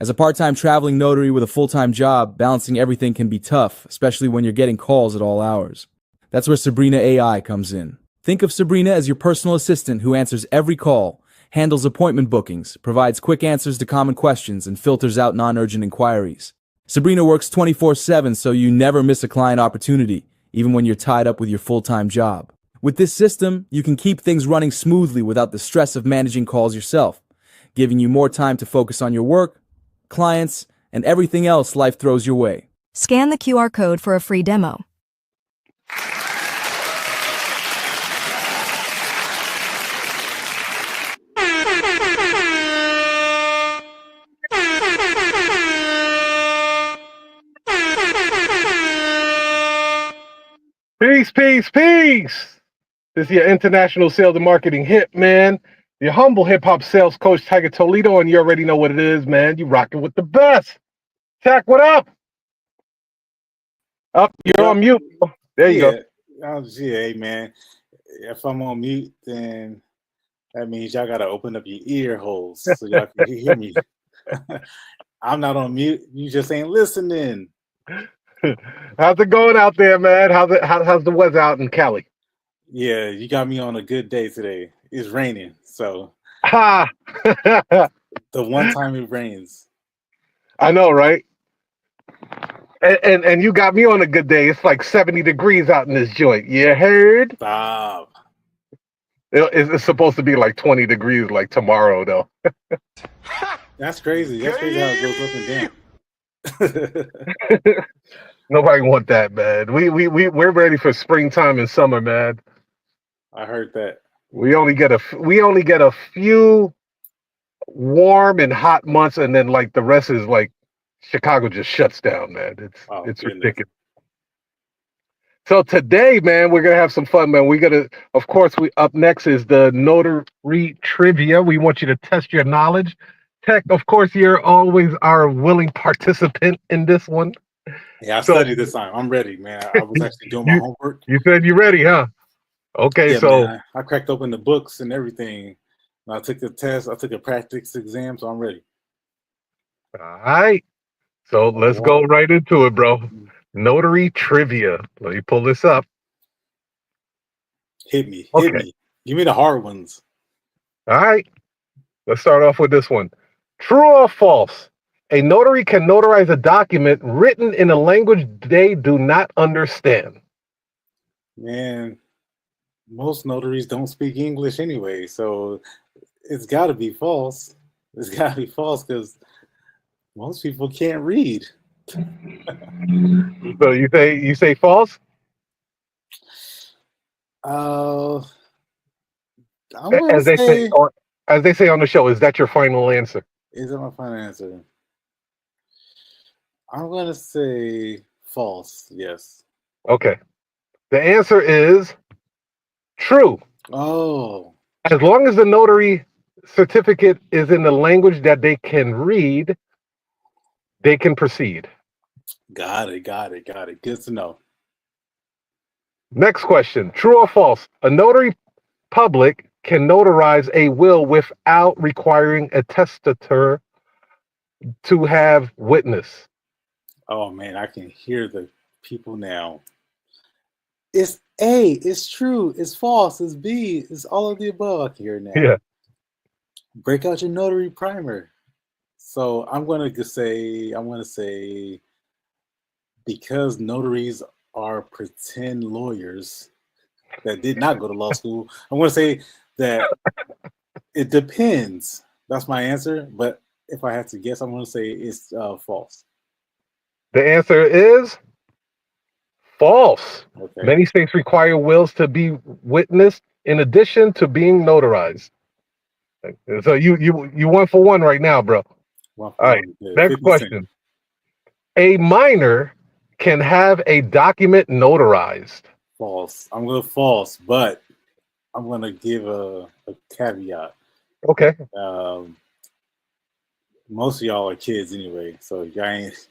As a part-time traveling notary with a full-time job, balancing everything can be tough, especially when you're getting calls at all hours. That's where Sabrina AI comes in. Think of Sabrina as your personal assistant who answers every call, handles appointment bookings, provides quick answers to common questions, and filters out non-urgent inquiries. Sabrina works 24/7 so you never miss a client opportunity, even when you're tied up with your full-time job. With this system, you can keep things running smoothly without the stress of managing calls yourself, giving you more time to focus on your work, clients, and everything else life throws your way. Scan the QR code for a free demo. Peace, peace, peace. This is your international sales and marketing hit, man. Your humble hip hop sales coach, Tiger Toledo, and you already know what it is, man. You rocking with the best. TEKK, what up? Up, you're on mute. There you go. Hey, man. If I'm on mute, then that means y'all gotta open up your ear holes so y'all can hear me. I'm not on mute. You just ain't listening. How's it going out there, man? How's the weather out in Cali? Yeah, you got me on a good day today. It's raining, so Ha! the one time it rains. I know, right? And you got me on a good day. It's like 70 degrees out in this joint. You heard? Stop. It's supposed to be like 20 degrees like tomorrow, though. That's crazy. That's crazy how it goes up and down. Nobody want that, man. We're ready for springtime and summer, man. I heard that. We only get a few warm and hot months, and then like the rest is like Chicago just shuts down, man. It's ridiculous. So today, man, we're gonna have some fun, man. Of course, up next is the Notary trivia. We want you to test your knowledge. TEKK, of course, you're always our willing participant in this one. Yeah, I studied this time. I'm ready, man. I was actually doing my homework. You said you're ready, huh? Okay, yeah, so man, I cracked open the books and everything. I took the test. I took a practice exam, so I'm ready. All right. So let's go right into it, bro. Notary trivia. Let me pull this up. Hit me. Hit me. Give me the hard ones. All right. Let's start off with this one. True or false? A notary can notarize a document written in a language they do not understand. Man, most notaries don't speak English anyway, so it's got to be false. It's got to be false because most people can't read. So you say false? As they say on the show, is that your final answer? Is that my final answer? I'm gonna say false. Yes. Okay. The answer is true. Oh. As long as the notary certificate is in the language that they can read, they can proceed. Got it. Good to know. Next question. True or false? A notary public can notarize a will without requiring a testator to have witness. Oh, man, I can hear the people now. It's A. It's true. It's false. It's B. It's all of the above. I can hear now. Yeah. Break out your notary primer. So I'm going to say because notaries are pretend lawyers that did not go to law school, I'm going to say that it depends. That's my answer. But if I had to guess, I'm going to say it's false. The answer is false. Okay. Many states require wills to be witnessed in addition to being notarized. So you 1 for 1 right now, bro. All right. Next question. A minor can have a document notarized. False. I'm going to false, but I'm going to give a caveat. Okay. Most of y'all are kids anyway, so y'all ain't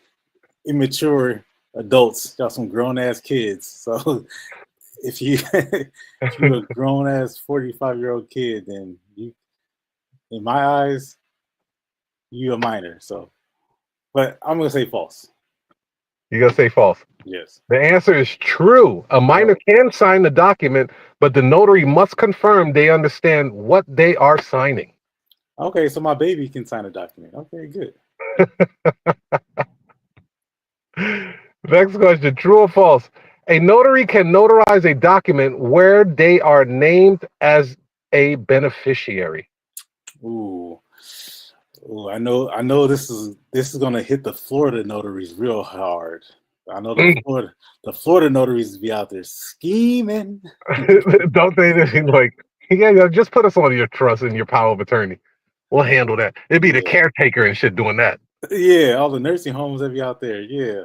immature adults. Y'all some grown ass kids. So if you're a grown ass 45-year-old kid, then you, in my eyes, you a minor. So But I'm gonna say false. You gotta say false. Yes. The answer is true. A minor can sign the document, but the notary must confirm they understand what they are signing. Okay, so my baby can sign a document. Okay, good. Next question, true or false? A notary can notarize a document where they are named as a beneficiary. Ooh. Ooh, I know this is gonna hit the Florida notaries real hard. I know the Florida notaries be out there scheming. Don't they like, yeah, just put us on your trust and your power of attorney. We'll handle that. It'd be the caretaker and shit doing that. Yeah, all the nursing homes that be out there. Yeah.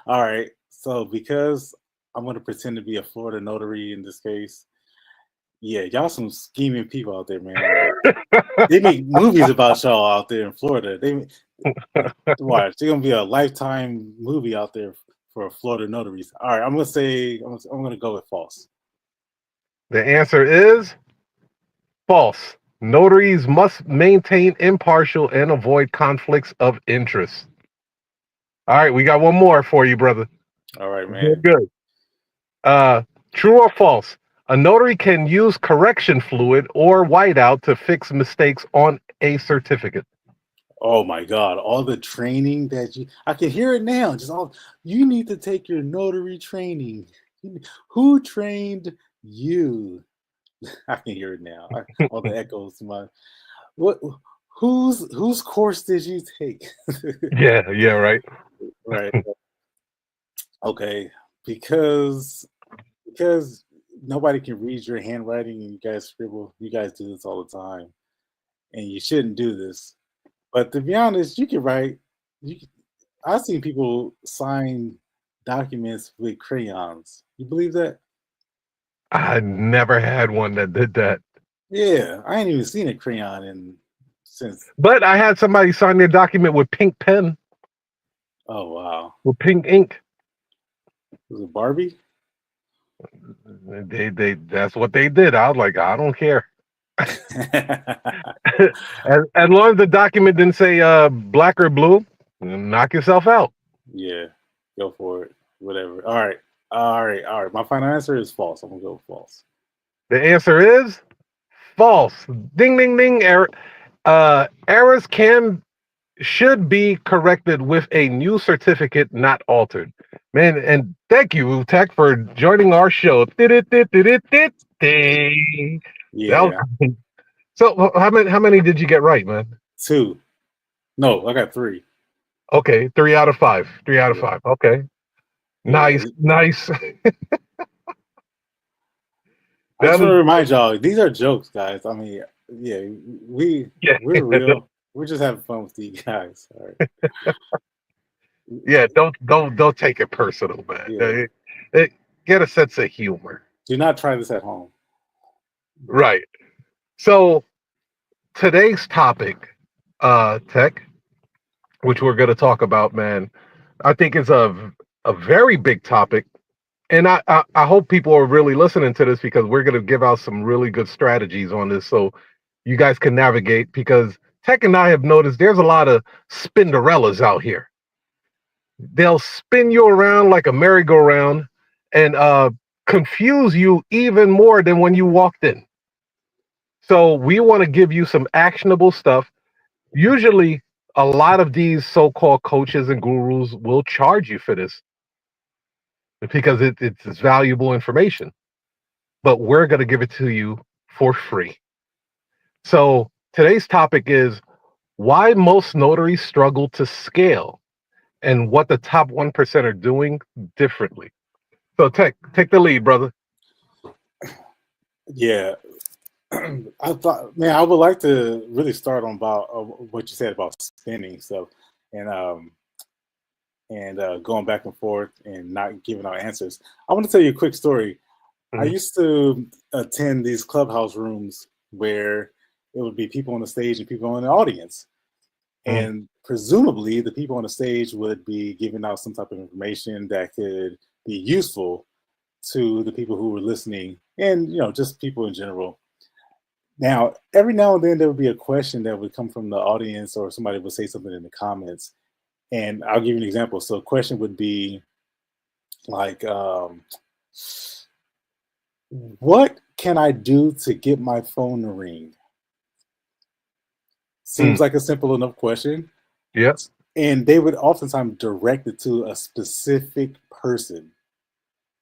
All right. So because I'm gonna pretend to be a Florida notary in this case, yeah, y'all some scheming people out there, man. They make movies about y'all out there in Florida. Watch, there's gonna be a Lifetime movie out there for Florida notaries. All right, I'm gonna go with false. The answer is false. Notaries must maintain impartial and avoid conflicts of interest. All right, we got one more for you, brother. All right, man. Good. True or false? A notary can use correction fluid or whiteout to fix mistakes on a certificate. Oh my God! All the training I can hear it now. You need to take your notary training. Who trained you? I can hear it now. All the echoes to my what? Whose course did you take? Yeah, right. Right. Okay, because nobody can read your handwriting and you guys scribble. You guys do this all the time, and you shouldn't do this. But to be honest, you can write. I've seen people sign documents with crayons. You believe that? I never had one that did that. Yeah, I ain't even seen a crayon since. But I had somebody sign their document with pink pen. Oh wow! With pink ink. Was it Barbie? They that's what they did. I was like, I don't care. as long as the document didn't say black or blue, knock yourself out. Yeah, go for it. Whatever. All right. My final answer is false. I'm gonna go with false. The answer is false. Ding, ding, ding. Errors should be corrected with a new certificate, not altered. Man, and thank you, TEKK, for joining our show. Yeah. So how many did you get right, man? 2. No, I got 3. Okay, 3 out of 5. 3 out of 5. Okay. Yeah. Nice. I just want to remind y'all, these are jokes, guys. I mean, yeah, we're real. We're just having fun with these guys. All right. Yeah, don't take it personal, man. Yeah. Get a sense of humor. Do not try this at home. Right. So today's topic, TEKK, which we're going to talk about, man, I think is a very big topic. And I hope people are really listening to this because we're going to give out some really good strategies on this so you guys can navigate, because TEKK and I have noticed there's a lot of Spinderellas out here. They'll spin you around like a merry-go-round and confuse you even more than when you walked in. So we want to give you some actionable stuff. Usually, a lot of these so-called coaches and gurus will charge you for this because it's valuable information. But we're going to give it to you for free. So today's topic is why most notaries struggle to scale and what the top 1% are doing differently. So TEKK, take the lead, brother. Yeah. I thought, man, I would like to really start on about what you said about spinning stuff and going back and forth and not giving out answers. I want to tell you a quick story. I used to attend these clubhouse rooms where it would be people on the stage and people in the audience. And presumably the people on the stage would be giving out some type of information that could be useful to the people who were listening and, just people in general. Now, every now and then there would be a question that would come from the audience, or somebody would say something in the comments. And I'll give you an example. So a question would be like, what can I do to get my phone to ring? Seems like a simple enough question. Yes. And they would oftentimes direct it to a specific person,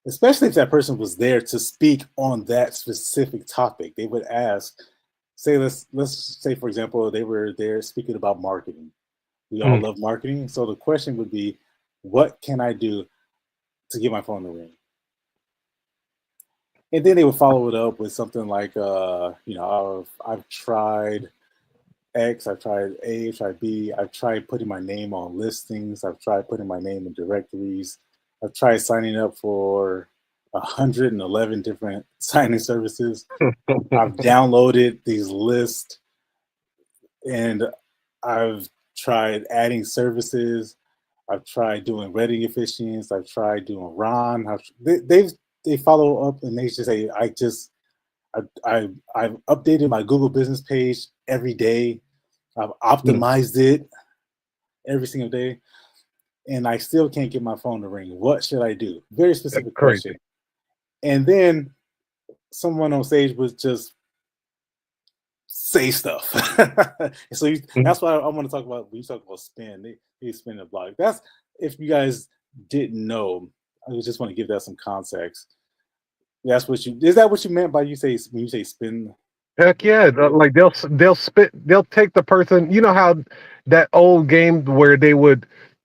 especially if that person was there to speak on that specific topic. They would ask, say, let's say, for example, they were there speaking about marketing. We all love marketing. So the question would be, what can I do to get my phone to ring? And then they would follow it up with something like, I've tried X, I've tried A, I've tried B, I've tried putting my name on listings, I've tried putting my name in directories, I've tried signing up for 111 different signing services. I've downloaded these lists, and I've tried adding services. I've tried doing wedding officiants. I've tried doing Ron. They follow up and they just say, I've updated my Google business page every day. I've optimized it every single day, and I still can't get my phone to ring. What should I do? Very specific question. And then someone on stage was just say stuff. So that's why I want to talk about, when you talk about spin, they spin the block. That's, if you guys didn't know, I just want to give that some context. Is that what you meant by when you say spin? Heck yeah! Like they'll take the person. You know how that old game where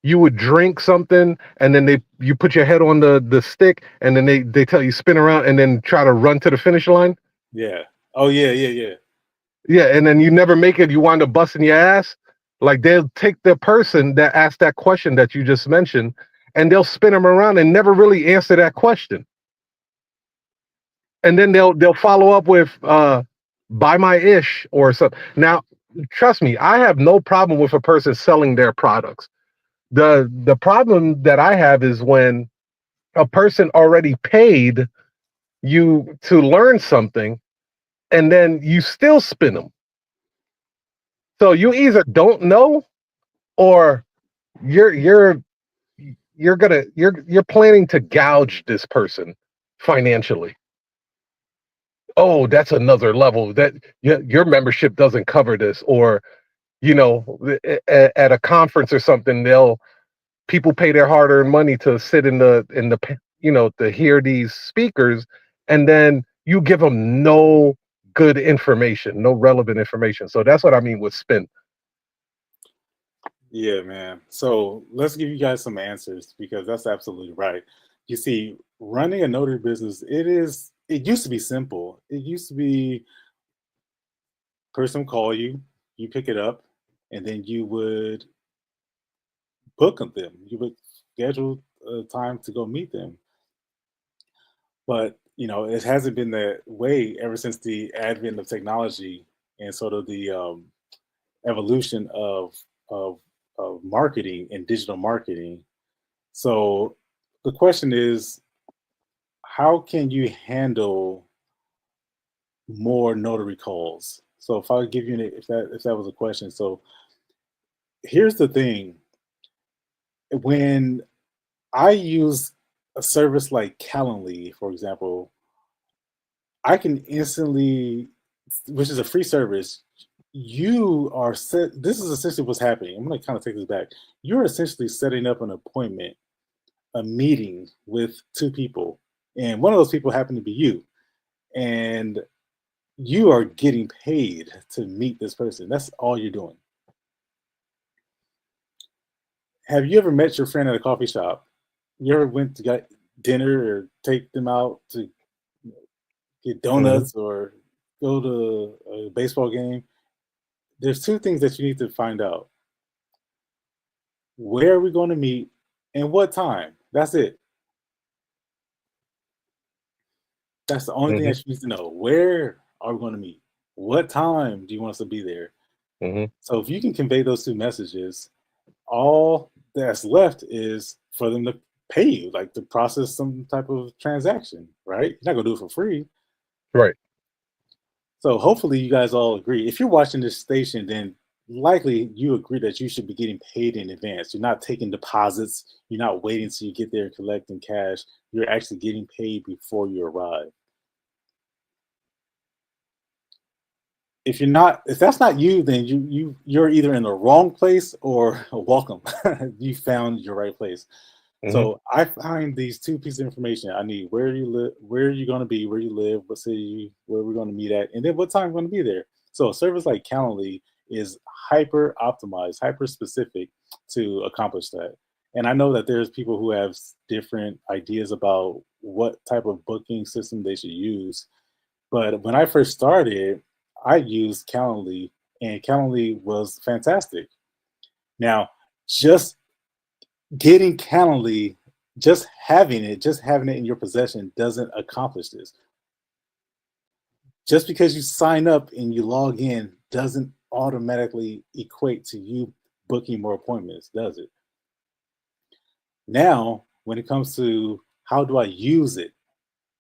you would drink something and then you put your head on the stick and then they tell you spin around and then try to run to the finish line. Yeah. Oh yeah. Yeah, and then you never make it. You wind up busting your ass. Like they'll take the person that asked that question that you just mentioned, and they'll spin them around and never really answer that question. And then they'll follow up with buy my ish or something. Now, trust me, I have no problem with a person selling their products. The problem that I have is when a person already paid you to learn something and then you still spin them. So you either don't know or you're planning to gouge this person financially. Oh, that's another level that your membership doesn't cover this, or at a conference or something, people pay their hard-earned money to sit in the to hear these speakers, and then you give them no good information, no relevant information. So that's what I mean with spin. Yeah, man. So let's give you guys some answers, because that's absolutely right. You see, running a notary business, it used to be simple. It used to be, person call you, you pick it up, and then you would book them. You would schedule a time to go meet them. But it hasn't been that way ever since the advent of technology and sort of the evolution of marketing and digital marketing. So the question is, how can you handle more notary calls? So if I give you if that was a question, so here's the thing: when I use a service like Calendly, for example, I can instantly, which is a free service, you are set. This is essentially what's happening. I'm going to kind of take this back. You're essentially setting up an appointment, a meeting with two people, and one of those people happen to be you, and you are getting paid to meet this person. That's all you're doing. Have you ever met your friend at a coffee shop? You ever went to get dinner or take them out to get donuts or go to a baseball game? There's two things that you need to find out. Where are we going to meet and what time? That's it. That's the only thing that you need to know. Where are we going to meet? What time do you want us to be there? So if you can convey those two messages, all that's left is for them to pay you, like to process some type of transaction, right? You're not going to do it for free. Right. So hopefully you guys all agree. If you're watching this station, then likely you agree that you should be getting paid in advance. You're not taking deposits. You're not waiting till you get there collecting cash. You're actually getting paid before you arrive. If that's not you, then you're either in the wrong place or welcome. You found your right place. Mhm. So I find these two pieces of information. I need where you live, where you're going to be, where you live, what city, where we're going to meet at, and then what time we're going to be there. So a service like Calendly is hyper optimized, hyper specific to accomplish that. And I know that there's people who have different ideas about what type of booking system they should use. But when I first started, I used Calendly, and Calendly was fantastic. Now, just getting Calendly, just having it in your possession doesn't accomplish this. Just because you sign up and you log in doesn't automatically equate to you booking more appointments, does it? Now, when it comes to how do I use it,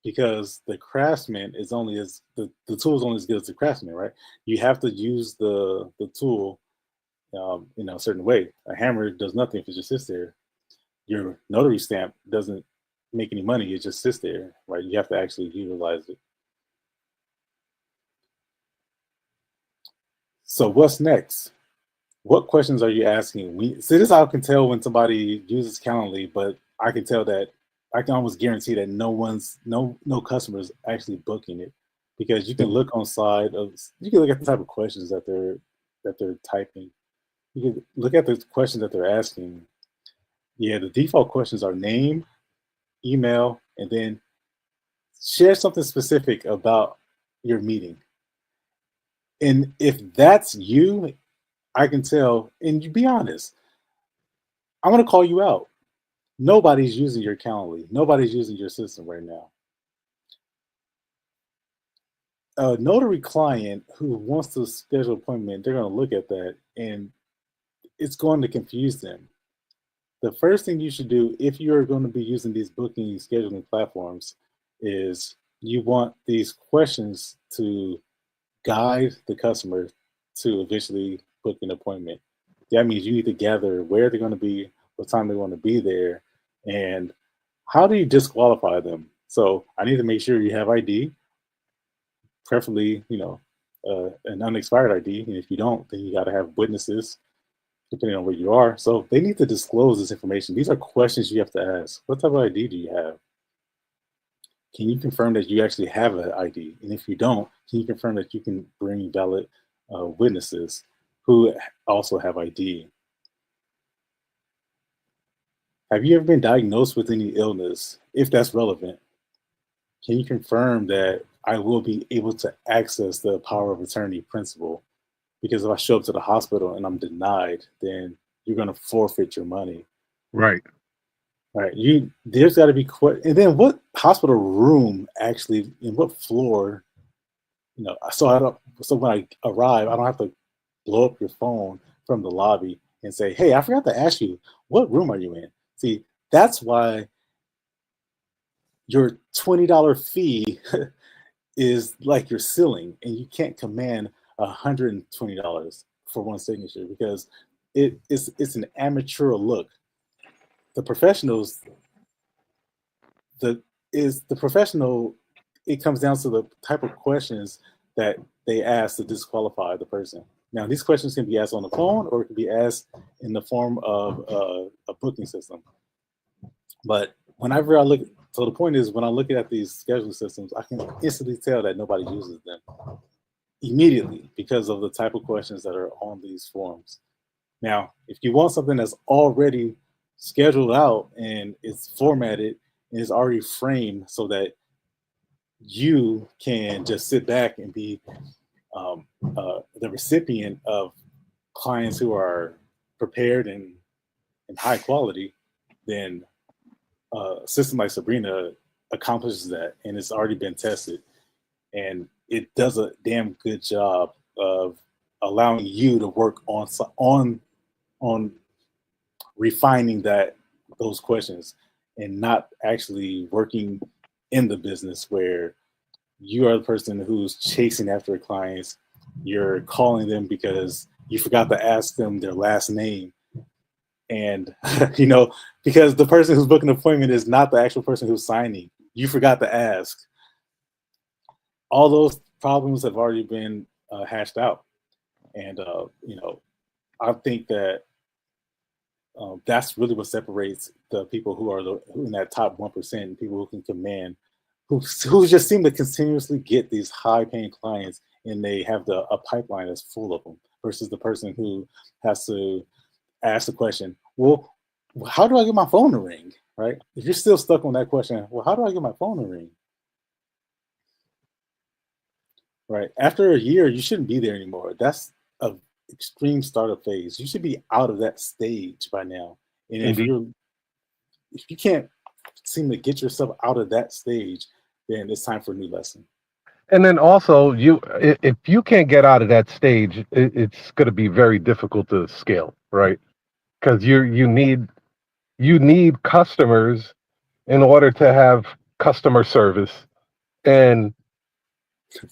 because the craftsman is only as the tool is only as good as the craftsman, right? You have to use the tool a certain way. A hammer does nothing if it just sits there. Your notary stamp doesn't make any money, it just sits there, right? You have to actually utilize it. So what's next? What questions are you asking? See, this is how I can tell when somebody uses Calendly, but I can tell that I can almost guarantee that no customers actually booking it, because you can look on side of you can look at the type of questions that they're typing. You can look at the questions that they're asking. Yeah, the default questions are name, email, and then share something specific about your meeting. And if that's you, I can tell, and you be honest, I'm going to call you out. Nobody's using your Calendly. Nobody's using your system right now. A notary client who wants to schedule an appointment, they're going to look at that and it's going to confuse them. The first thing you should do if you're going to be using these booking scheduling platforms is you want these questions to guide the customer to eventually book an appointment. That means you need to gather where they're going to be, what time they want to be there, and how do you disqualify them. So I need to make sure you have ID, preferably, an unexpired ID. And if you don't, then you got to have witnesses, depending on where you are. So they need to disclose this information. These are questions you have to ask. What type of ID do you have? Can you confirm that you actually have an ID? And if you don't, can you confirm that you can bring valid witnesses who also have ID? Have you ever been diagnosed with any illness? If that's relevant, can you confirm that I will be able to access the power of attorney principle? Because if I show up to the hospital and I'm denied, then you're going to forfeit your money. Right. All right. There's got to be, and then what hospital room actually, in what floor? So when I arrive, I don't have to blow up your phone from the lobby and say, "Hey, I forgot to ask you, what room are you in?" See, that's why your $20 fee is like your ceiling, and you can't command $120 for one signature, because it's an amateur look. The professionals, the professional, it comes down to the type of questions that they ask to disqualify the person. Now, these questions can be asked on the phone or it can be asked in the form of a booking system. But whenever I look, so the point is, when I look at these scheduling systems, I can instantly tell that nobody uses them immediately because of the type of questions that are on these forms. Now, if you want something that's already scheduled out and it's formatted and it's already framed so that you can just sit back and be the recipient of clients who are prepared and high quality, then a system like Sabrina accomplishes that, and it's already been tested, and it does a damn good job of allowing you to work on refining those questions and not actually working in the business where You are the person who's chasing after clients. You're calling them because you forgot to ask them their last name. And, you know, because the person who's booking an appointment is not the actual person who's signing. You forgot to ask. All those problems have already been hashed out. And, you know, I think that that's really what separates the people who are who in that top 1%, people who can command, who just seem to continuously get these high-paying clients, and they have a pipeline that's full of them, versus the person who has to ask the question, well, how do I get my phone to ring, right? If you're still stuck on that question, well, how do I get my phone to ring? Right. After a year, you shouldn't be there anymore. That's a extreme startup phase. You should be out of that stage by now. And if you can't seem to get yourself out of that stage, then it's time for a new lesson. And then also, if you can't get out of that stage, it's going to be very difficult to scale, right? Because you need customers in order to have customer service. And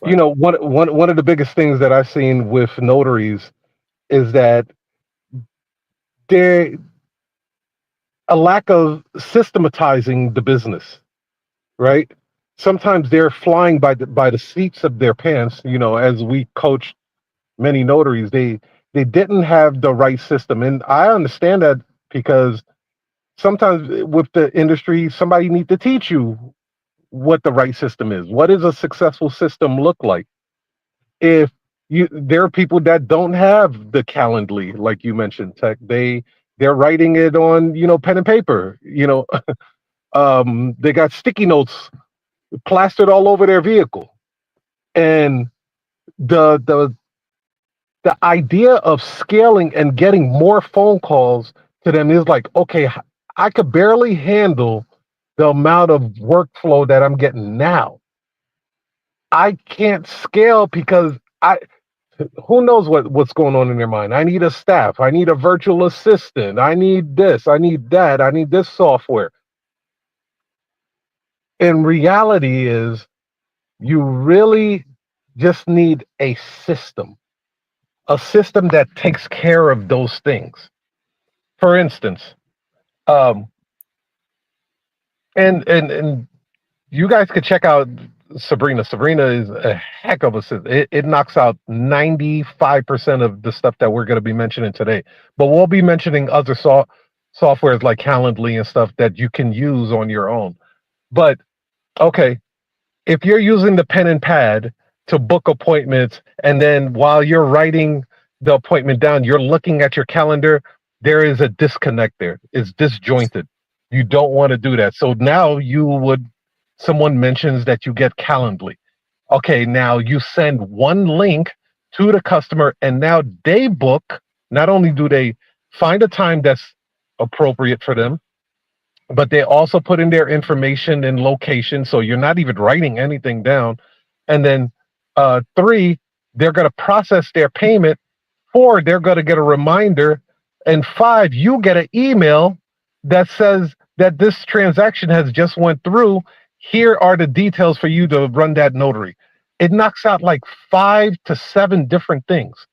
Right. you know, one of the biggest things that I've seen with notaries is that there a lack of systematizing the business, right? Sometimes they're flying by the seats of their pants. You know, as we coach many notaries, they didn't have the right system, and I understand that because sometimes with the industry, somebody needs to teach you what the right system is. What does a successful system look like? If there are people that don't have the Calendly, like you mentioned, Tech. They're writing it on, you know, pen and paper. You know, they got sticky notes plastered all over their vehicle, and the the the idea of scaling and getting more phone calls to them is like, okay, I could barely handle the amount of workflow that I'm getting now. I can't scale because who knows what's going on in their mind. I need a staff. I need a virtual assistant. I need this. I need that. I need this software. And reality is you really just need a system that takes care of those things. For instance, um, and you guys could check out Sabrina. Sabrina is a heck of a system. It knocks out 95% of the stuff that we're going to be mentioning today. But we'll be mentioning other softwares like Calendly and stuff that you can use on your own. But okay, if you're using the pen and pad to book appointments, and then while you're writing the appointment down, you're looking at your calendar, there is a disconnect there. It's disjointed. You don't want to do that. So now someone mentions that you get Calendly. Okay, now you send one link to the customer, and now they book. Not only do they find a time that's appropriate for them, but they also put in their information and location, so you're not even writing anything down. And then 3, they're going to process their payment. 4, they're going to get a reminder. And 5, you get an email that says that this transaction has just went through. Here are the details for you to run that notary. It knocks out like 5 to 7 different things.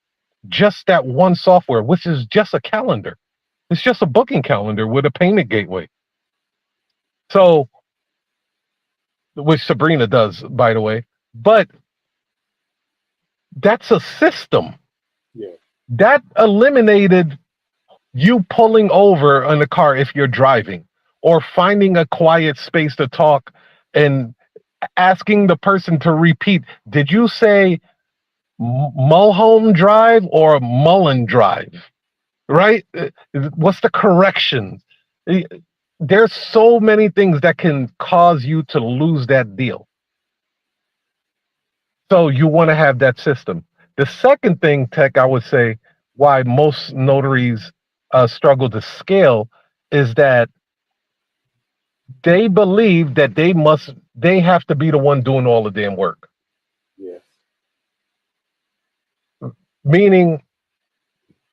Just that one software, which is just a calendar. It's just a booking calendar with a payment gateway. So, which Sabrina does, by the way, but that's a system. Yeah. That eliminated you pulling over in the car if you're driving, or finding a quiet space to talk and asking the person to repeat. Did you say Mulholland Drive or Mullen Drive? Right? What's the correction? There's so many things that can cause you to lose that deal. So you want to have that system. The second thing, Tech, I would say, why most notaries struggle to scale is that they believe that they have to be the one doing all the damn work. Yeah. Meaning,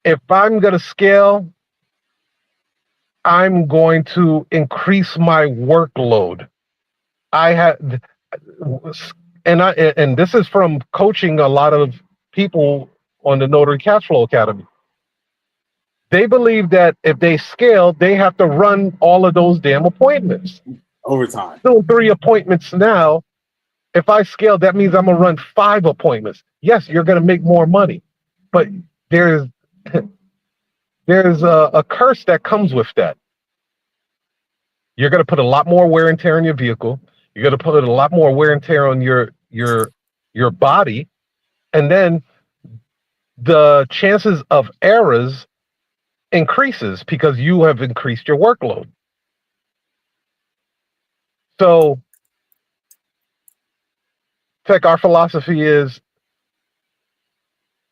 if I'm going to scale, I'm going to increase my workload. And this is from coaching a lot of people on the Notary Cash Flow Academy. They believe that if they scale, they have to run all of those damn appointments. Overtime. Doing 3 appointments now. If I scale, that means I'm gonna run 5 appointments. Yes, you're gonna make more money, but there's a curse that comes with that. You're gonna put a lot more wear and tear on your vehicle. You're gonna put a lot more wear and tear on your body, and then the chances of errors increases because you have increased your workload. So, TEKK, our philosophy is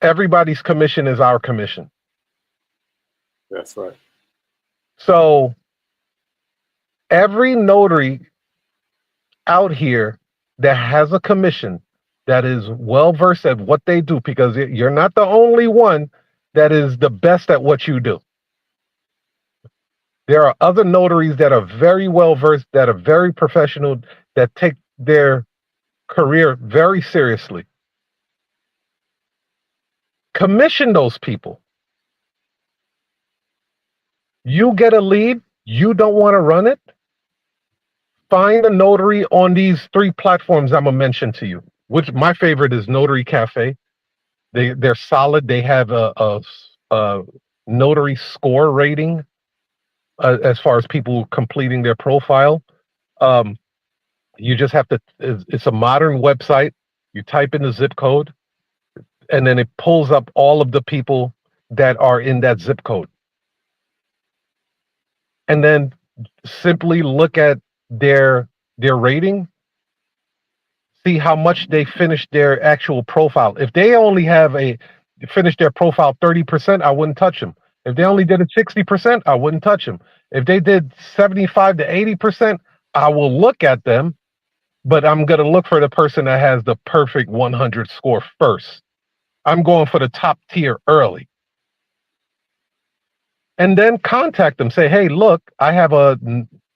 everybody's commission is our commission. That's right. So, every notary out here that has a commission that is well versed at what they do, because you're not the only one that is the best at what you do. There are other notaries that are very well versed, that are very professional, that take their career very seriously. Commission those people. You get a lead, you don't want to run it. Find a notary on these 3 platforms I'm gonna mention to you. Which my favorite is Notary Cafe. They're solid. They have a notary score rating as far as people completing their profile. You just have to. It's a modern website. You type in the zip code, and then it pulls up all of the people that are in that zip code, and then simply look at their rating. See how much they finished their actual profile. If they only have finished their profile 30%, I wouldn't touch them. If they only did it 60%, I wouldn't touch them. If they did 75 to 80%, I will look at them, but I'm going to look for the person that has the perfect 100 score first. I'm going for the top tier early. And then contact them. Say, hey, look, I have a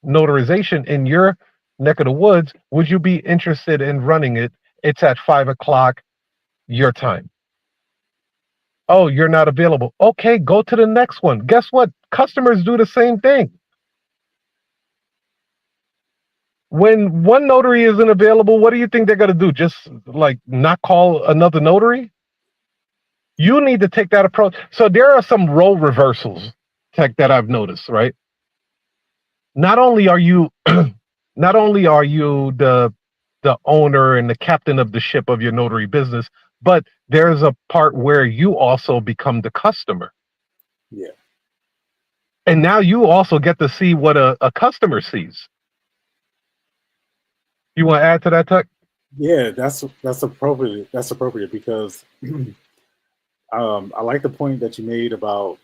notarization in your neck of the woods. Would you be interested in running it? It's at 5 o'clock your time. Oh, you're not available. Okay, go to the next one. Guess what? Customers do the same thing. When one notary isn't available, what do you think they're going to do? Just like not call another notary? You need to take that approach. So there are some role reversals, TEKK, that I've noticed, right? Not only are you the owner and the captain of the ship of your notary business, but there's a part where you also become the customer. Yeah. And now you also get to see what a customer sees. You want to add to that, TEKK? Yeah, that's appropriate. That's appropriate because I like the point that you made about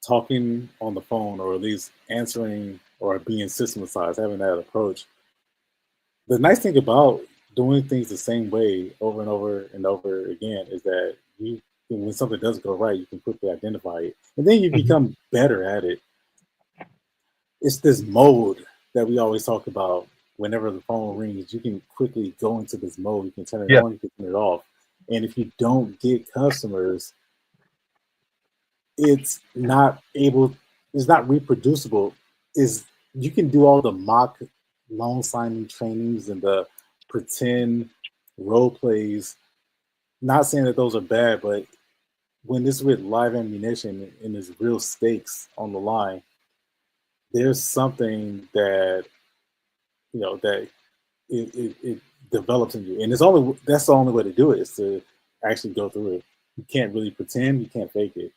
talking on the phone, or at least answering or being systematized, having that approach. The nice thing about doing things the same way over and over and over again is that when something doesn't go right, you can quickly identify it, and then you become better at it. It's this mode that we always talk about. Whenever the phone rings, you can quickly go into this mode. You can turn it on, you can turn it off. And if you don't get customers, it's not reproducible. You can do all the mock loan signing trainings and the pretend role plays. Not saying that those are bad, but when it's with live ammunition and there's real stakes on the line, there's something that that it develops in you, and that's the only way to do it, is to actually go through it. You can't really pretend, you can't fake it.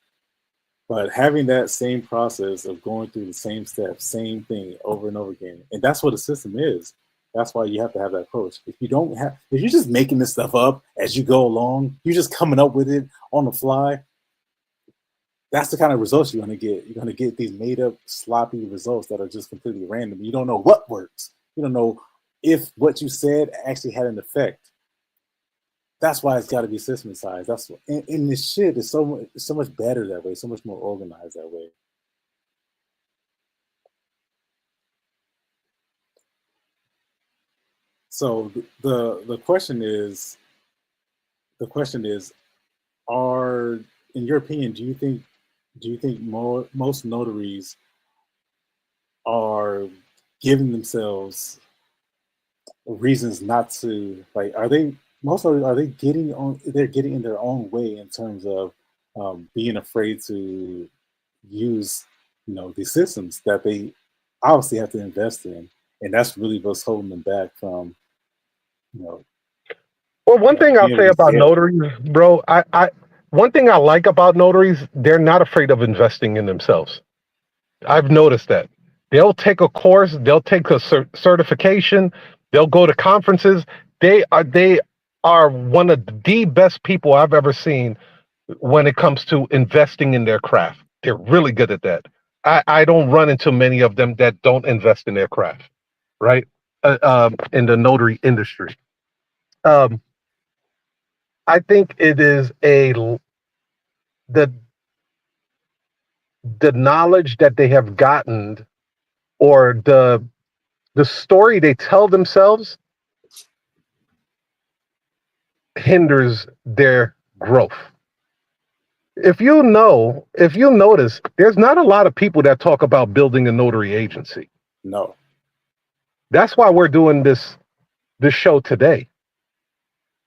But having that same process of going through the same steps, same thing over and over again, and that's what a system is. That's why you have to have that approach. If you're just making this stuff up as you go along, you're just coming up with it on the fly, that's the kind of results you're going to get. You're going to get these made up, sloppy results that are just completely random. You don't know what works. You don't know if what you said actually had an effect. That's why it's got to be systematized. And this shit is so much better that way, so much more organized that way. So the question is, are, in your opinion, do you think most notaries are giving themselves reasons not to, like, are they getting on, they're getting in their own way in terms of being afraid to use, these systems that they obviously have to invest in, and that's really what's holding them back from, you know Well, one thing being I'll able say to about scale. notaries, bro, one thing I like about notaries, they're not afraid of investing in themselves. I've noticed that. They'll take a course, they'll take a certification, they'll go to conferences. They are one of the best people I've ever seen when it comes to investing in their craft. They're really good at that. I don't run into many of them that don't invest in their craft, right? In the notary industry. Um, I think it is the the knowledge that they have gotten, or the story they tell themselves, hinders their growth. If you notice, there's not a lot of people that talk about building a notary agency. No. That's why we're doing this show today.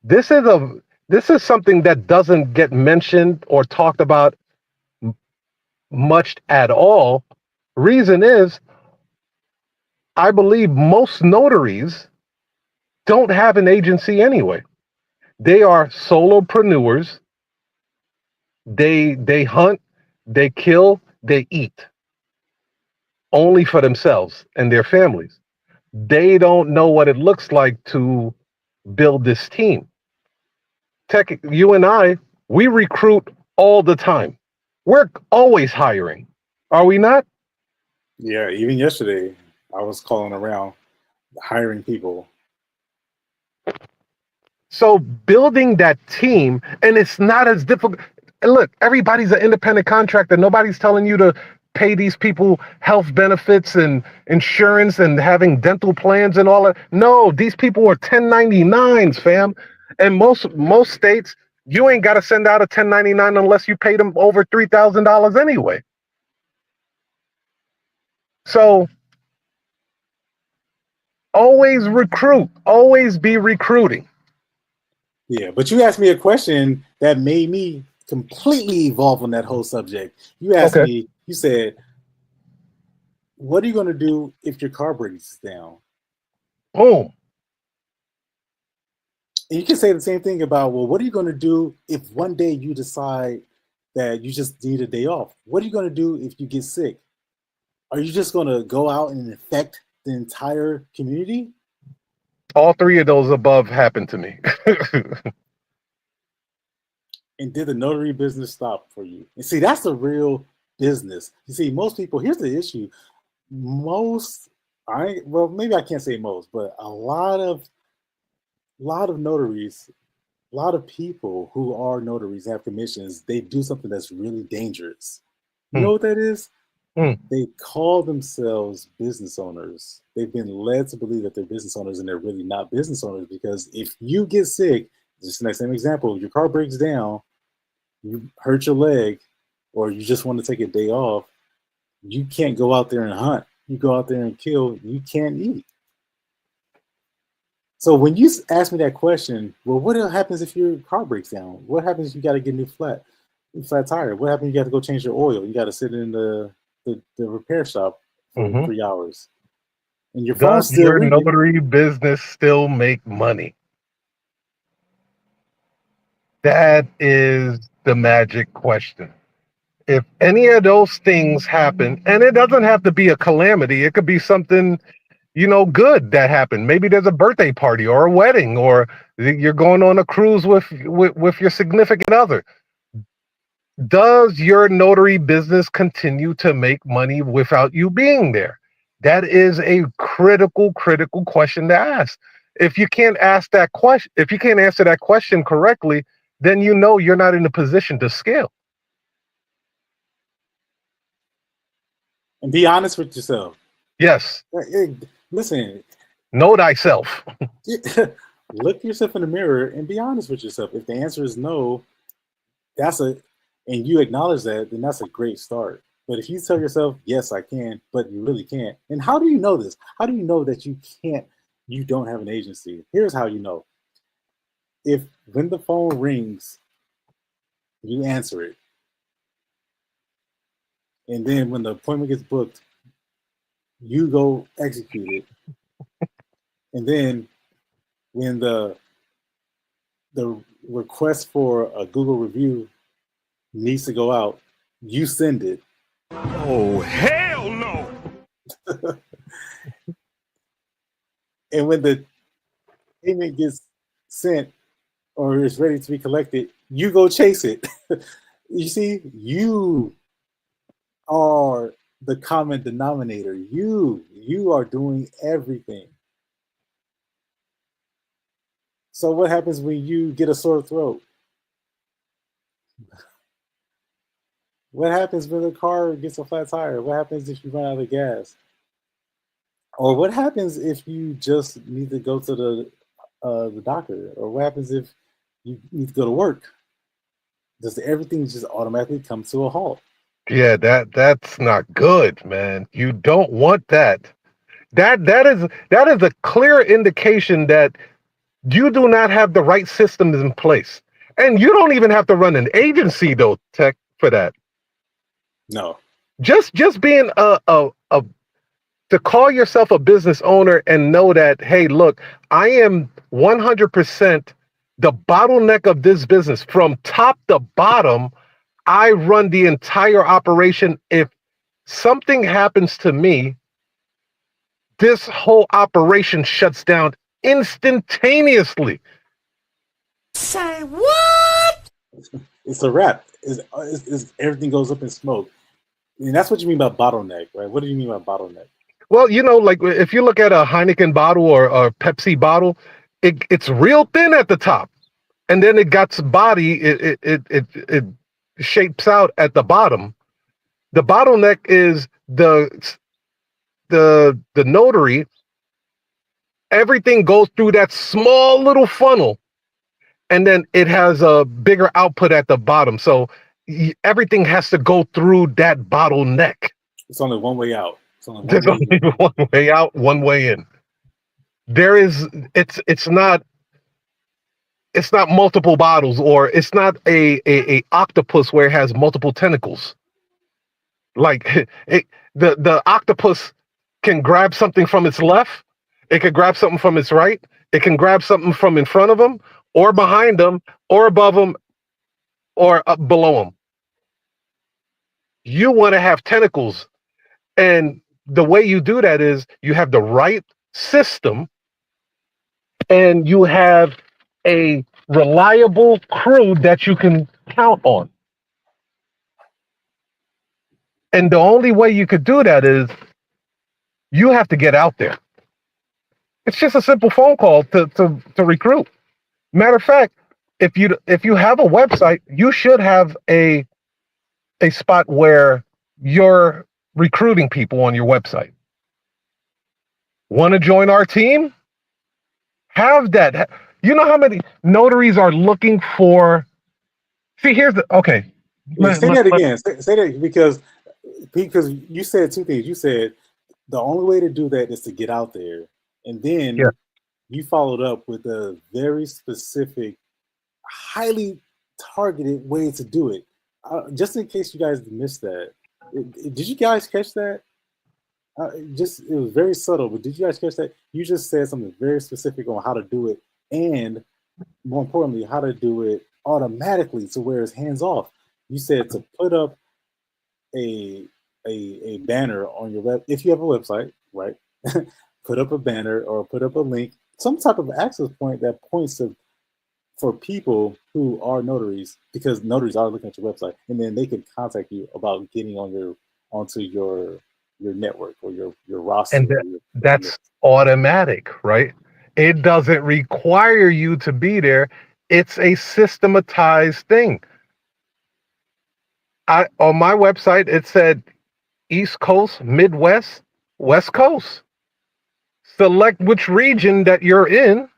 This is something that doesn't get mentioned or talked about much at all. Reason is, I believe most notaries don't have an agency anyway. They are solopreneurs. They hunt, they kill, they eat only for themselves and their families. They don't know what it looks like to build this team. Tech, you and I, we recruit all the time. We're always hiring, are we not? Yeah, even yesterday, I was calling around hiring people. So building that team, and it's not as difficult. And look, everybody's an independent contractor. Nobody's telling you to pay these people health benefits and insurance and having dental plans and all that. No, these people are 1099s, fam. And most states, you ain't got to send out a 1099 unless you pay them over $3,000 anyway. So always recruit, always be recruiting. Yeah, but you asked me a question that made me completely evolve on that whole subject. You asked Okay. me, you said, what are you going to do if your car breaks down? Boom. And you can say the same thing about, well, what are you going to do if one day you decide that you just need a day off? What are you going to do if you get sick? Are you just going to go out and infect the entire community? All three of those above happened to me. And did the notary business stop for you? And see, that's the real business. You see, most people, here's the issue. Well, maybe I can't say most, but a lot of notaries, a lot of people who are notaries have commissions. They do something that's really dangerous. You know what that is? They call themselves business owners. They've been led to believe that they're business owners, and they're really not business owners, because if you get sick, just in that same example, your car breaks down, you hurt your leg, or you just want to take a day off, you can't go out there and hunt. You go out there and kill, you can't eat. So when you ask me that question, well, what happens if your car breaks down? What happens if you got to get a new flat tire? What happens if you got to go change your oil? You got to sit in the repair shop for 3 hours. And your phone's Does still your ringing. notary business still make money? That is the magic question. If any of those things happen, and it doesn't have to be a calamity, it could be something, good that happened. Maybe there's a birthday party or a wedding, or you're going on a cruise with your significant other. Does your notary business continue to make money without you being there? That is a critical question to ask. If you can't ask that question, if you can't answer that question correctly, then you're not in a position to scale. And be honest with yourself. Yes. Listen, Know thyself. Look yourself in the mirror and be honest with yourself. If the answer is no, and you acknowledge that, then that's a great start. But if you tell yourself, yes, I can, but you really can't, and how do you know this? How do you know that you can't, you don't have an agency? Here's how you know. If when the phone rings, you answer it. And then when the appointment gets booked, you go execute it. And then when the request for a Google review needs to go out, you send it. Oh, hell no. And when the payment gets sent or is ready to be collected, you go chase it. You see, you are the common denominator. You are doing everything. So what happens when you get a sore throat? What happens when the car gets a flat tire? What happens if you run out of gas? Or what happens if you just need to go to the doctor? Or what happens if you need to go to work? Does everything just automatically come to a halt? Yeah, that's not good, man. You don't want that. That is a clear indication that you do not have the right systems in place. And you don't even have to run an agency though, Tech, for that. No. Just being to call yourself a business owner and know that, hey, look, I am 100% the bottleneck of this business from top to bottom. I run the entire operation. If something happens to me, this whole operation shuts down instantaneously. Say what? It's a wrap. Everything goes up in smoke. And that's what you mean by bottleneck, right? What do you mean by bottleneck? Well, like if you look at a Heineken bottle or a Pepsi bottle, it's real thin at the top, and then it got body. It shapes out at the bottom. The bottleneck is the notary. Everything goes through that small little funnel, and then it has a bigger output at the bottom. So everything has to go through that bottleneck. It's only one way out. There's only one way out, one way in. There is, it's not multiple bottles, or it's not a octopus where it has multiple tentacles. Like the octopus can grab something from its left, it can grab something from its right, it can grab something from in front of them, or behind them, or above them, or up below them. You want to have tentacles, and the way you do that is you have the right system, and you have a reliable crew that you can count on. And the only way you could do that is you have to get out there. It's just a simple phone call to recruit. Matter of fact, if you have a website, you should have a spot where you're recruiting people on your website. Want to join our team? Have that. You know how many notaries are looking for? See, here's the okay. Say that again. Say that because you said two things. You said the only way to do that is to get out there, and then you followed up with a very specific, highly targeted way to do it. Just in case you guys missed that, did you guys catch that? It was very subtle, but did you guys catch that? You just said something very specific on how to do it, and more importantly, how to do it automatically to where it's hands off. You said to put up a banner on your web, if you have a website, right? Put up a banner or put up a link, some type of access point that points to for people who are notaries, because notaries are looking at your website, and then they can contact you about getting onto your network or your roster. And that's automatic, right? It doesn't require you to be there. It's a systematized thing. On my website, it said East Coast, Midwest, West Coast. select which region that you're in,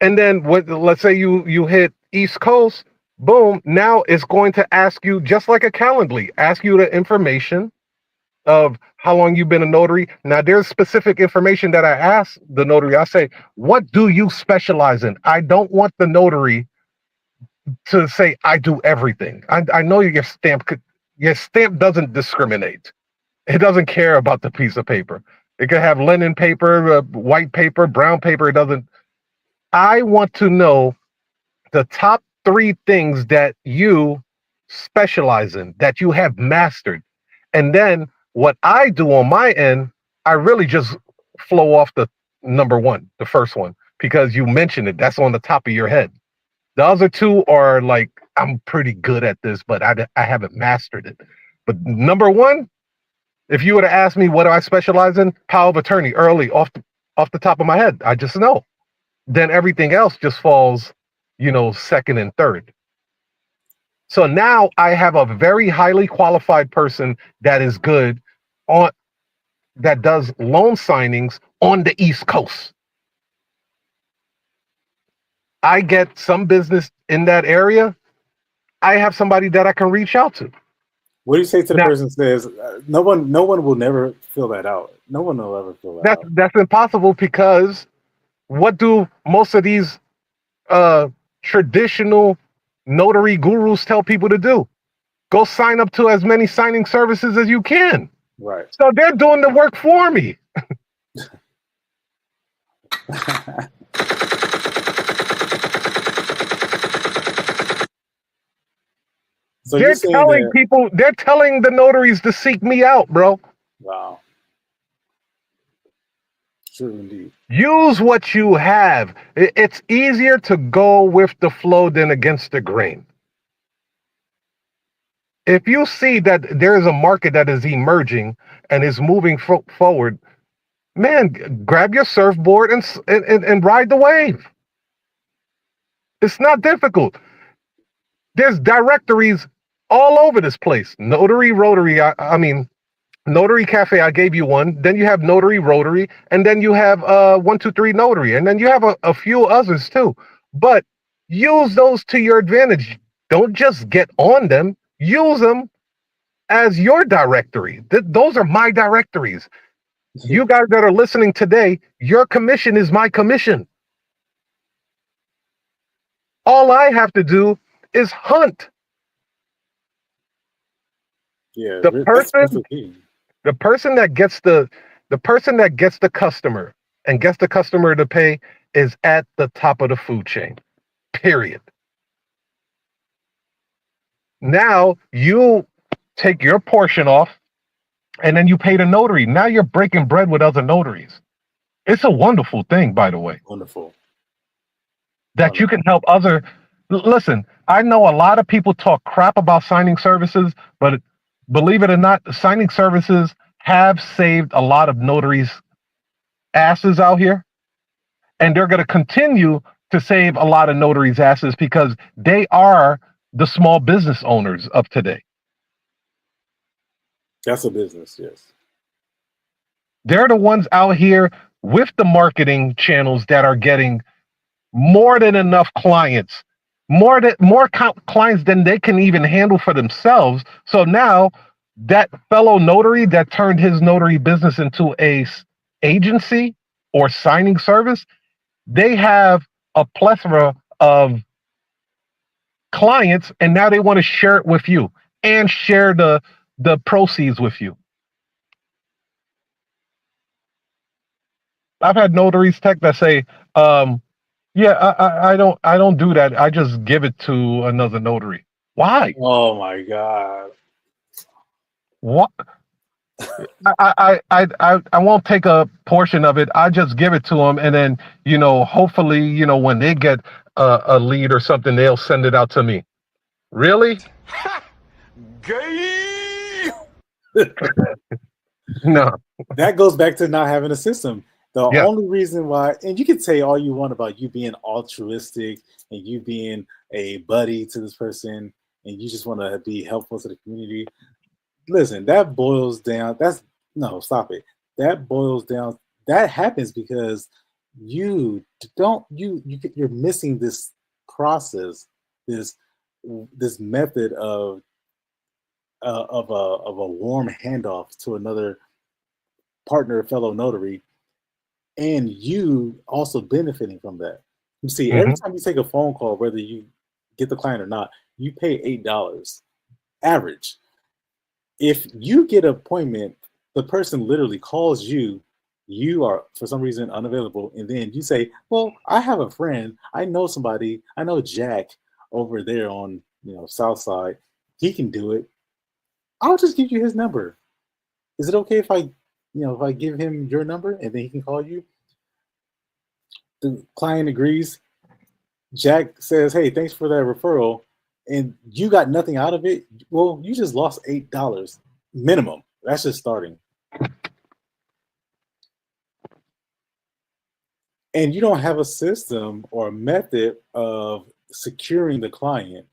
and then let's say you hit East Coast, boom, now it's going to ask you, just like a Calendly, ask you the information of how long you've been a notary. Now there's specific information that I ask the notary. I say, what do you specialize in? I don't want the notary to say I do everything. I know your stamp doesn't discriminate. It doesn't care about the piece of paper. It could have linen paper, white paper, brown paper. It doesn't. I want to know the top 3 things that you specialize in, that you have mastered. And then what I do on my end, I really just flow off the number 1, the first one, because you mentioned it. That's on the top of your head. The other 2 are like, I'm pretty good at this, but I haven't mastered it. But number 1, if you were to ask me what do I specialize in, power of attorney, early, off the top of my head, I just know. Then everything else just falls, second and third. So now I have a very highly qualified person that is good that does loan signings on the East Coast. I get some business in that area. I have somebody that I can reach out to. What do you say to the person who says no one will never fill that out? No one will ever fill that out. That's impossible, because what do most of these traditional notary gurus tell people to do? Go sign up to as many signing services as you can. Right. So they're doing the work for me. So they're telling the notaries to seek me out, bro. Wow. True indeed. Use what you have. It's easier to go with the flow than against the grain. If you see that there is a market that is emerging and is moving forward, man, grab your surfboard and ride the wave. It's not difficult. There's directories all over this place. Notary Rotary, Notary Cafe, I gave you one. Then you have Notary Rotary, and then you have 123 Notary, and then you have a few others too. But use those to your advantage. Don't just get on them. Use them as your directory. Those are my directories. You guys that are listening today, your commission is my commission. All I have to do is hunt. Yeah, The person that gets the customer and gets the customer to pay is at the top of the food chain. Period. Now you take your portion off, and then you pay the notary. Now you're breaking bread with other notaries. It's a wonderful thing, by the way. Wonderful. That you can help other. Listen, I know a lot of people talk crap about signing services, but believe it or not, signing services have saved a lot of notaries' asses out here. And they're going to continue to save a lot of notaries' asses, because they are the small business owners of today. That's a business, yes. They're the ones out here with the marketing channels that are getting more than enough clients, more clients than they can even handle for themselves. So now that fellow notary that turned his notary business into a agency or signing service, they have a plethora of clients, and now they want to share it with you and share the proceeds with you. I've had notaries tech that say, yeah, I don't do that. I just give it to another notary. Why? Oh my God. What? I won't take a portion of it. I just give it to them, and then hopefully when they get a lead or something, they'll send it out to me. Really? Gay. No. That goes back to not having a system. The only reason why, and you can say all you want about you being altruistic and you being a buddy to this person and you just want to be helpful to the community. Listen, that boils down. Stop it. That boils down that happens because you don't you're missing this process, this method of a warm handoff to another partner, fellow notary, and you also benefiting from that. You see, every time you take a phone call, whether you get the client or not, you pay $8 average. If you get an appointment, the person literally calls you. You are for some reason unavailable, and then you say, "Well, I have a friend. I know somebody. I know Jack over there on South Side. He can do it. I'll just give you his number. Is it okay if I give him your number and then he can call you?" The client agrees. Jack says, "Hey, thanks for that referral," and you got nothing out of it. Well, you just lost $8 minimum. That's just starting. And you don't have a system or a method of securing the client,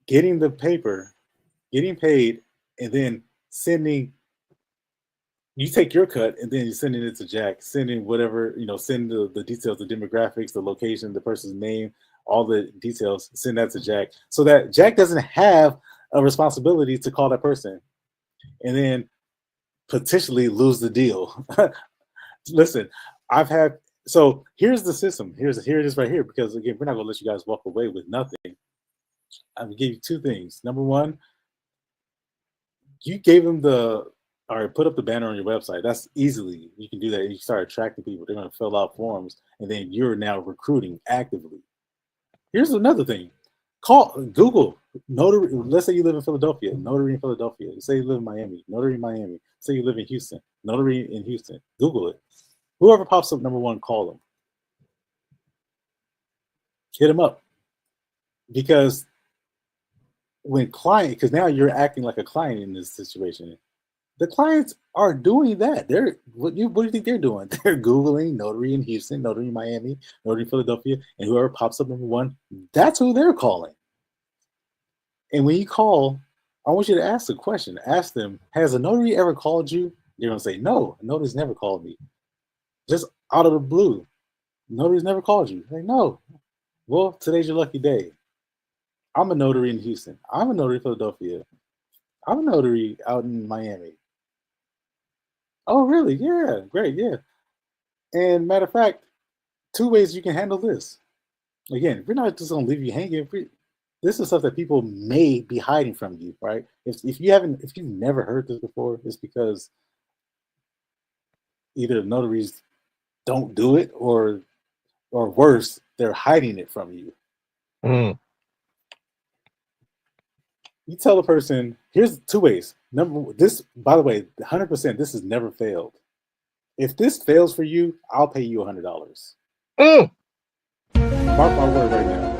getting the paper, getting paid, and then sending. You take your cut and then you're sending it to Jack, sending whatever, send the details, the demographics, the location, the person's name, all the details, send that to Jack so that Jack doesn't have a responsibility to call that person and then potentially lose the deal. Listen, so here's the system. Here it is right here, because again, we're not going to let you guys walk away with nothing. I'm going to give you two things. Number one, you gave them all right, put up the banner on your website. That's easily, you can do that. You start attracting people. They're going to fill out forms, and then you're now recruiting actively. Here's another thing. Google notary. Let's say you live in Philadelphia, notary in Philadelphia. Say you live in Miami, notary in Miami. Say you live in Houston, notary in Houston. Google it. Whoever pops up, number one, call them. Hit them up. Because because now you're acting like a client in this situation. The clients are doing that. What do you think they're doing? They're Googling notary in Houston, notary in Miami, notary in Philadelphia, and whoever pops up number one, that's who they're calling. And when you call, I want you to ask the question. Ask them, has a notary ever called you? You're going to say, no, a notary's never called me. Just out of the blue. Notary's never called you. Like, no. Well, today's your lucky day. I'm a notary in Houston. I'm a notary in Philadelphia. I'm a notary out in Miami. Oh, really? Yeah, great, yeah. And matter of fact, two ways you can handle this. Again, we're not just going to leave you hanging. This is stuff that people may be hiding from you, right? If you've never heard this before, it's because either the notaries don't do it, or worse, they're hiding it from you. You tell the person, here's two ways. This, by the way, 100%, this has never failed. If this fails for you, I'll pay you $100. Mark my word right now.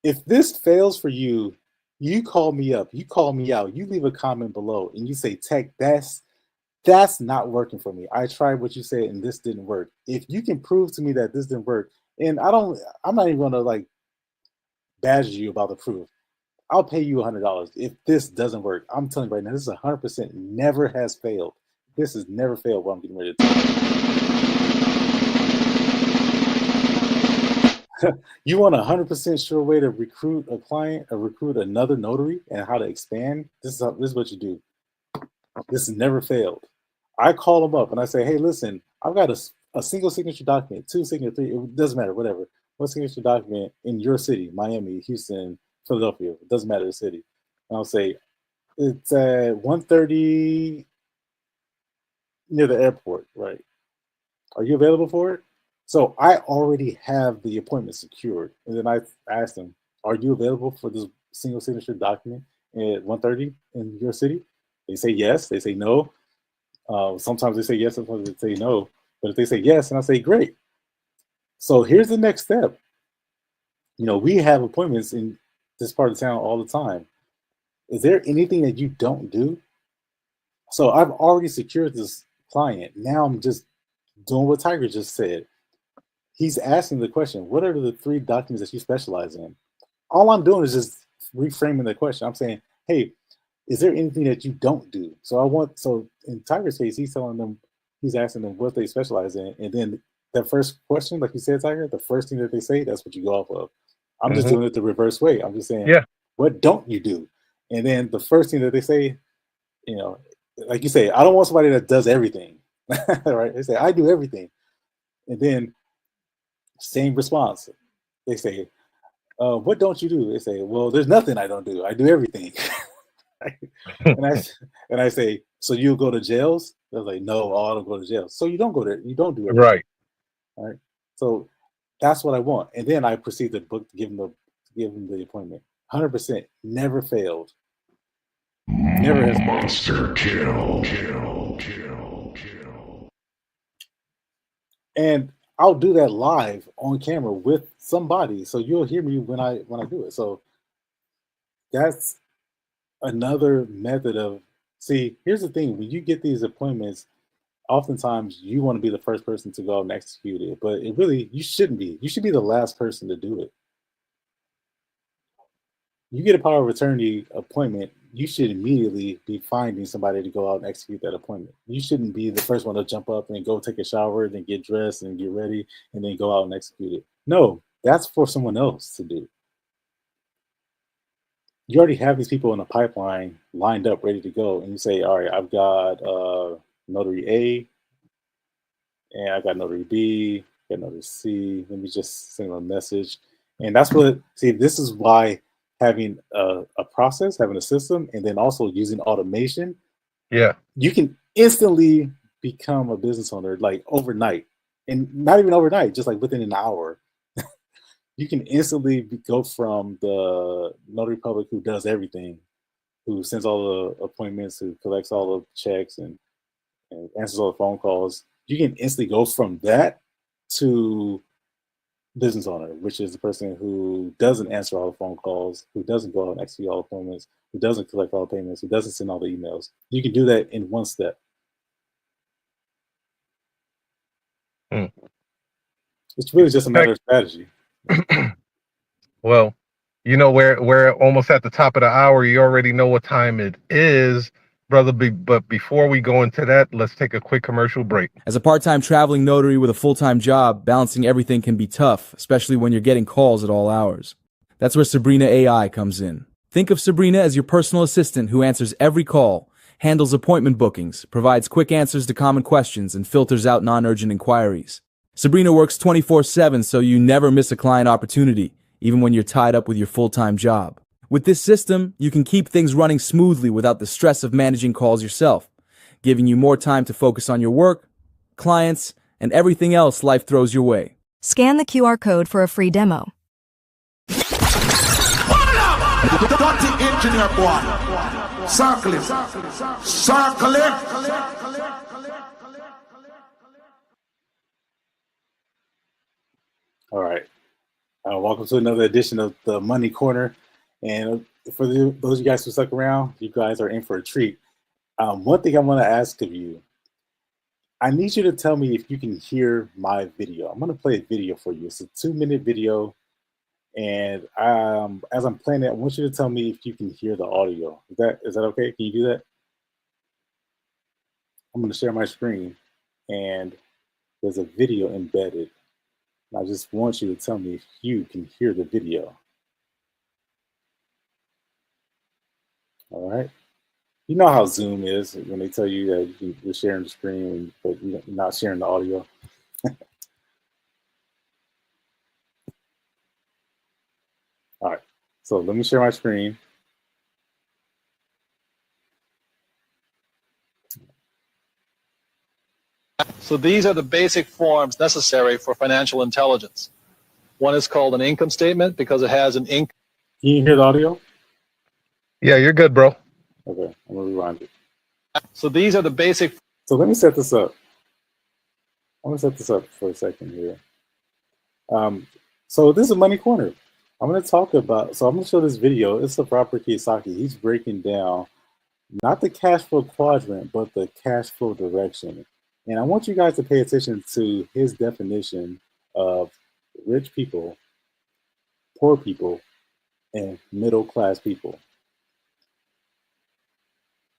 If this fails for you, you call me up, you call me out, you leave a comment below, and you say, "TEKK, that's not working for me. I tried what you said, and this didn't work." If you can prove to me that this didn't work, and I'm not even going to badger you about the proof. I'll pay you $100 if this doesn't work. I'm telling you right now, this is 100% never has failed. This has never failed. What I'm getting ready to tell you. You want a 100% sure way to recruit a client or recruit another notary and how to expand? This is what you do. This has never failed. I call them up and I say, "Hey, listen, I've got a single signature document, two signature, three, it doesn't matter, whatever. One signature document in your city, Miami, Houston, Philadelphia, it doesn't matter the city." And I'll say, "It's at 1:30 near the airport, right? Are you available for it?" So I already have the appointment secured. And then I ask them, "Are you available for this single signature document at 1:30 in your city?" They say yes, they say no. Sometimes they say yes, sometimes they say no. But if they say yes, and I say, "Great." So here's the next step. We have appointments in this part of town all the time. Is there anything that you don't do? So I've already secured this client. Now I'm just doing what Tiger just said. He's asking the question, what are the 3 documents that you specialize in? All I'm doing is just reframing the question. I'm saying, hey, is there anything that you don't do? So in Tiger's case, he's asking them what they specialize in. And then the first question, like you said, Tiger, the first thing that they say, that's what you go off of. I'm just doing it the reverse way. I'm just saying, what don't you do? And then the first thing that they say, like you say, I don't want somebody that does everything, right? They say, I do everything. And then same response. They say, what don't you do? They say, well, there's nothing I don't do. I do everything. and I say, so you go to jails? They're like, no, I don't go to jail. So you don't go there. You don't do everything. Right. All right. So that's what I want. And then I proceed to give them the appointment. 100%. Never failed. Never has Monster kill. And I'll do that live on camera with somebody, so you'll hear me when I do it. So that's another method of. See, here's the thing: when you get these appointments, oftentimes you want to be the first person to go out and execute it, but you shouldn't be. You should be the last person to do it. You get a power of attorney appointment, you should immediately be finding somebody to go out and execute that appointment. You shouldn't be the first one to jump up and go take a shower, then get dressed and get ready, and then go out and execute it. No, that's for someone else to do. You already have these people in the pipeline lined up, ready to go, and you say, all right, I've got Notary A, and I got Notary B, got Notary C. Let me just send them a message. And that's this is why having a process, having a system, and then also using automation, you can instantly become a business owner, like overnight. And not even overnight, just like within an hour. You can instantly go from the notary public who does everything, who sends all the appointments, who collects all the checks and answers all the phone calls. You can instantly go from that to business owner, which is the person who doesn't answer all the phone calls, who doesn't go out and execute all appointments, who doesn't collect all the payments, who doesn't send all the emails. You can do that in one step. It's really just a matter of strategy. Well, we're almost at the top of the hour. You already know what time it is, brother. But before we go into that, let's take a quick commercial break. As a part-time traveling notary with a full-time job, balancing everything can be tough, especially when you're getting calls at all hours. That's where SabrinaAI comes in. Think of Sabrina as your personal assistant who answers every call, handles appointment bookings, provides quick answers to common questions, and filters out non-urgent inquiries. Sabrina works 24/7, so you never miss a client opportunity, even when you're tied up with your full-time job. With this system, you can keep things running smoothly without the stress of managing calls yourself, giving you more time to focus on your work, clients, and everything else life throws your way. Scan the QR code for a free demo. Dirty engineer boy. Circle it. Circle it. All right. Welcome to another edition of the Money Corner. And for those of you guys who stuck around, you guys are in for a treat. One thing I want to ask of you, I need you to tell me if you can hear my video. I'm going to play a video for you. It's a 2-minute video. And as I'm playing it, I want you to tell me if you can hear the audio. Is that okay? Can you do that? I'm going to share my screen. And there's a video embedded. I just want you to tell me if you can hear the video. All right. You know how Zoom is when they tell you that you're sharing the screen, but you're not sharing the audio. All right. So let me share my screen. So these are the basic forms necessary for financial intelligence. One is called an income statement because it has an income. Can you hear the audio? Yeah, you're good, bro. Okay, I'm gonna rewind it. So these are the basic. So let me set this up. I'm gonna set this up for a second here. So this is Money Corner. I'm gonna talk about. So I'm gonna show this video. It's of Robert Kiyosaki. He's breaking down not the cash flow quadrant, but the cash flow direction. And I want you guys to pay attention to his definition of rich people, poor people, and middle-class people.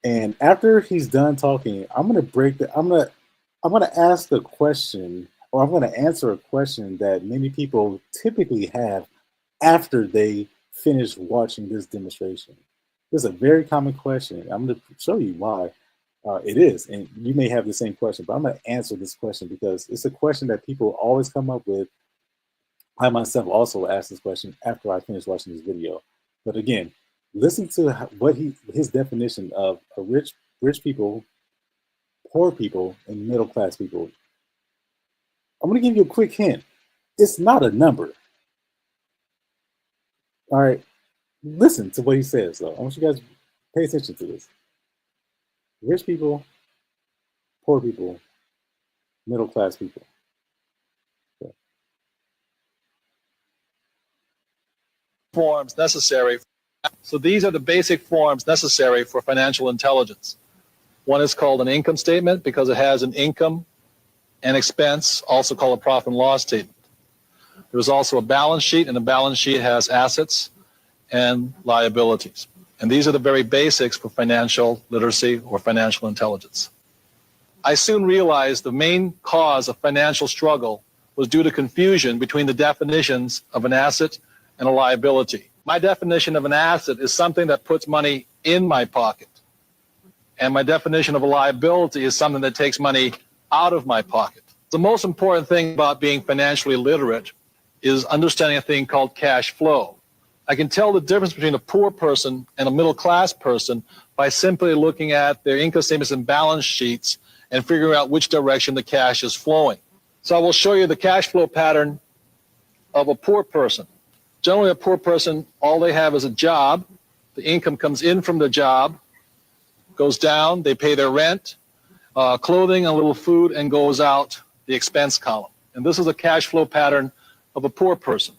And after he's done talking, I'm gonna ask the question, or I'm gonna answer a question that many people typically have after they finish watching this demonstration. This is a very common question. I'm gonna show you why it is, and you may have the same question, but I'm gonna answer this question because it's a question that people always come up with. I myself also asked this question after I finished watching this video. But again, listen to what his definition of a rich people, poor people, and middle class people. I'm going to give you a quick hint. It's not a number. All right, listen to what he says. Though I want you guys to pay attention to this. Rich people, poor people, middle class people. Okay. Forms necessary. So these are the basic forms necessary for financial intelligence. One is called an income statement because it has an income and expense, also called a profit and loss statement. There's also a balance sheet, and the balance sheet has assets and liabilities. And these are the very basics for financial literacy or financial intelligence. I soon realized the main cause of financial struggle was due to confusion between the definitions of an asset and a liability. My definition of an asset is something that puts money in my pocket. And my definition of a liability is something that takes money out of my pocket. The most important thing about being financially literate is understanding a thing called cash flow. I can tell the difference between a poor person and a middle class person by simply looking at their income statements and balance sheets and figuring out which direction the cash is flowing. So I will show you the cash flow pattern of a poor person. Generally, a poor person, all they have is a job. The income comes in from the job, goes down, they pay their rent, clothing, a little food, and goes out the expense column. And this is a cash flow pattern of a poor person.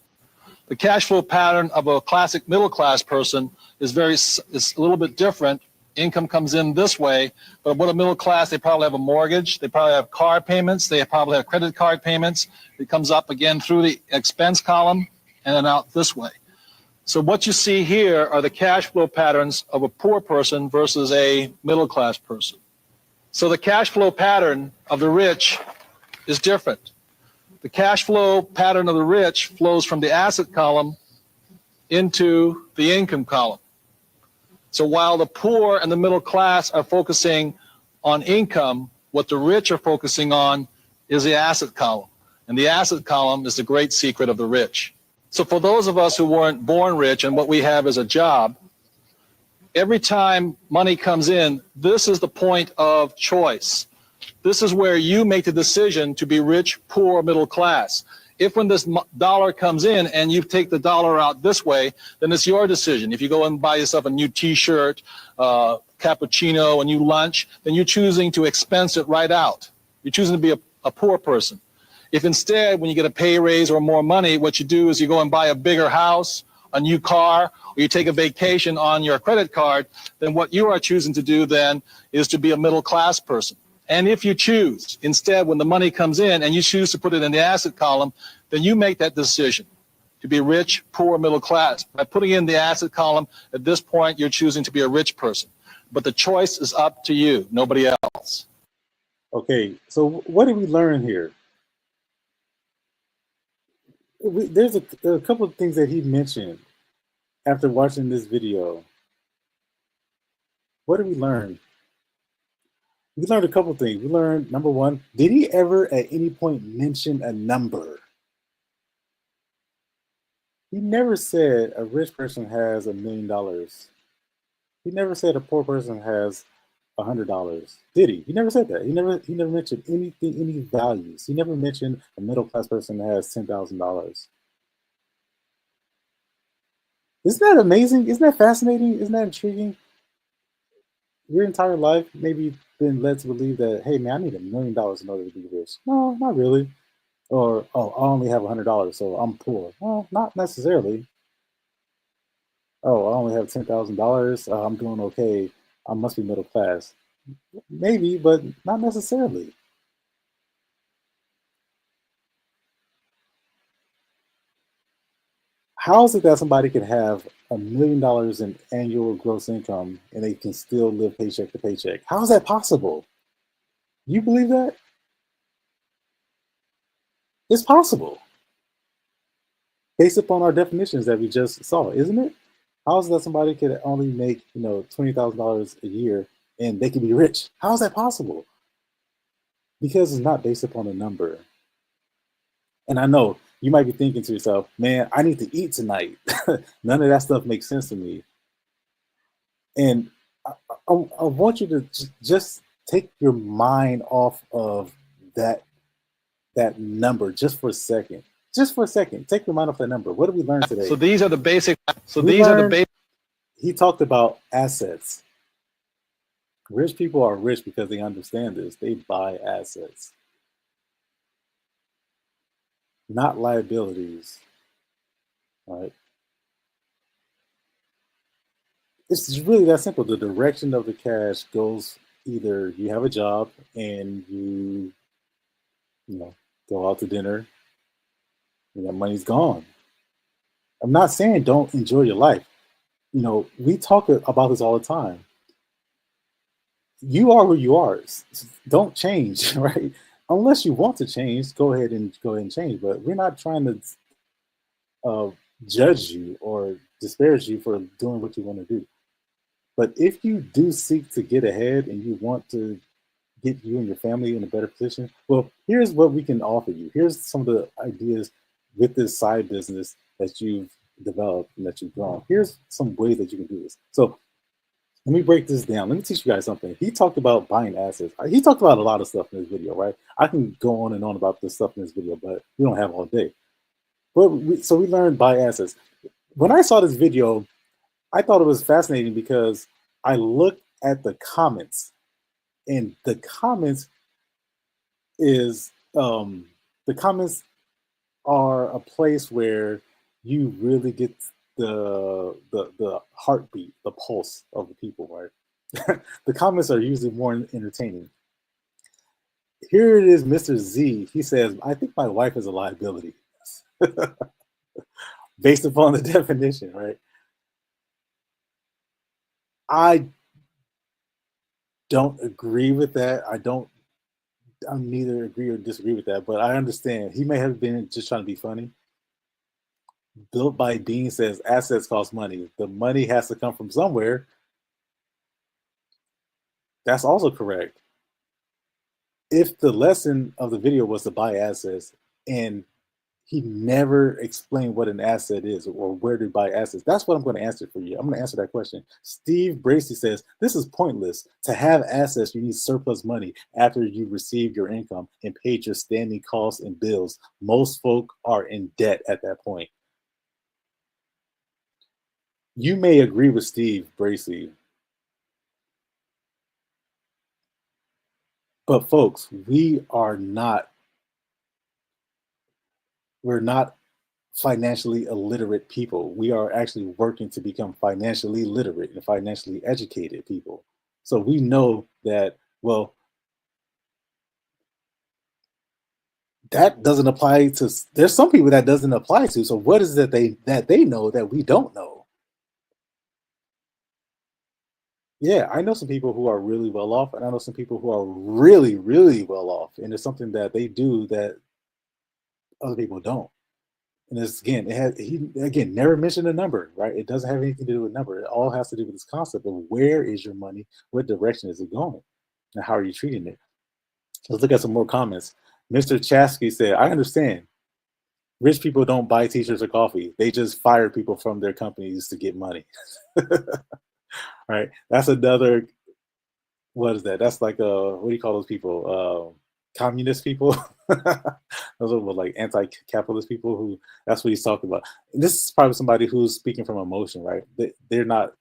The cash flow pattern of a classic middle class person is a little bit different. Income comes in this way, but what a middle class, they probably have a mortgage, they probably have car payments, they probably have credit card payments. It comes up again through the expense column and then out this way. So what you see here are the cash flow patterns of a poor person versus a middle class person. So the cash flow pattern of the rich is different. The cash flow pattern of the rich flows from the asset column into the income column. So while the poor and the middle class are focusing on income, what the rich are focusing on is the asset column. And the asset column is the great secret of the rich. So for those of us who weren't born rich and what we have is a job, every time money comes in, this is the point of choice. This is where you make the decision to be rich, poor, middle class. If when this dollar comes in and you take the dollar out this way, then it's your decision. If you go and buy yourself a new t-shirt, cappuccino, a new lunch, then you're choosing to expense it right out. You're choosing to be a poor person. If instead, when you get a pay raise or more money, what you do is you go and buy a bigger house, a new car, or you take a vacation on your credit card, then what you are choosing to do then is to be a middle class person. And if you choose, instead, when the money comes in and you choose to put it in the asset column, then you make that decision to be rich, poor, middle class. By putting in the asset column, at this point, you're choosing to be a rich person. But the choice is up to you, nobody else. Okay, so what did we learn here? There's a couple of things that he mentioned after watching this video. What did we learn? We learned a couple of things. We learned, number one, did he ever at any point mention a number? He never said a rich person has $1 million. He never said a poor person has $100. Did he? He never said that. He never mentioned anything, any values. He never mentioned a middle class person that has $10,000. Isn't that amazing? Isn't that fascinating? Isn't that intriguing? Your entire life, maybe you've been led to believe that, hey man, I need $1 million in order to be rich. No, not really. Or, oh, I only have $100, so I'm poor. Well, not necessarily. Oh, I only have $10,000. I'm doing okay. I must be middle class. Maybe, but not necessarily. How is it that somebody can have $1 million in annual gross income and they can still live paycheck to paycheck? How is that possible? You believe that? It's possible. Based upon our definitions that we just saw, isn't it? How is it that somebody could only make, $20,000 a year and they can be rich? How is that possible? Because it's not based upon a number. And I know you might be thinking to yourself, man, I need to eat tonight. None of that stuff makes sense to me. And I want you to just take your mind off of that number just for a second. Just for a second. Take your mind off that number. What did we learn today? So these are the basic. He talked about assets. Rich people are rich because they understand this. They buy assets, not liabilities. Right? It's really that simple. The direction of the cash goes either you have a job and you go out to dinner and that money's gone. I'm not saying don't enjoy your life. We talk about this all the time. You are who you are. Don't change, right? Unless you want to change, go ahead and change. But we're not trying to judge you or disparage you for doing what you want to do. But if you do seek to get ahead and you want to get you and your family in a better position, well, here's what we can offer you. Here's some of the ideas with this side business that you've developed and that you've grown. Here's some ways that you can do this. So let me break this down. Let me teach you guys something. He talked about buying assets. He talked about a lot of stuff in this video, right? I can go on and on about this stuff in this video, but we don't have all day. So we learned buy assets. When I saw this video, I thought it was fascinating because I looked at the comments, and the comments are a place where you really get the heartbeat, the pulse of the people, right? The comments are usually more entertaining. Here it is, Mr. Z. He says, I think my wife is a liability. Based upon the definition, right? I don't agree with that. I'm neither agree or disagree with that, but I understand. He may have been just trying to be funny. Built by Dean says assets cost money. The money has to come from somewhere. That's also correct. If the lesson of the video was to buy assets and he never explained what an asset is or where to buy assets, that's what I'm going to answer for you. I'm going to answer that question. Steve Bracey says, this is pointless. To have assets, you need surplus money after you receive your income and paid your standing costs and bills. Most folk are in debt at that point. You may agree with Steve Bracey, but folks, we're not financially illiterate people. We are actually working to become financially literate and financially educated people. So we know that, well, that doesn't apply to, there's some people that doesn't apply to. So what is it that they know that we don't know? Yeah, I know some people who are really well off, and I know some people who are really, really well off. And it's something that they do that other people don't. And it's, again, he never mentioned a number, right? It doesn't have anything to do with number. It all has to do with this concept of where is your money? What direction is it going? And how are you treating it? Let's look at some more comments. Mr. Chasky said, I understand. Rich people don't buy t-shirts or coffee. They just fire people from their companies to get money. Right? That's another, what is that? That's like, what do you call those people? Communist people. Those are like anti-capitalist people who, that's what he's talking about. And this is probably somebody who's speaking from emotion, right? They're not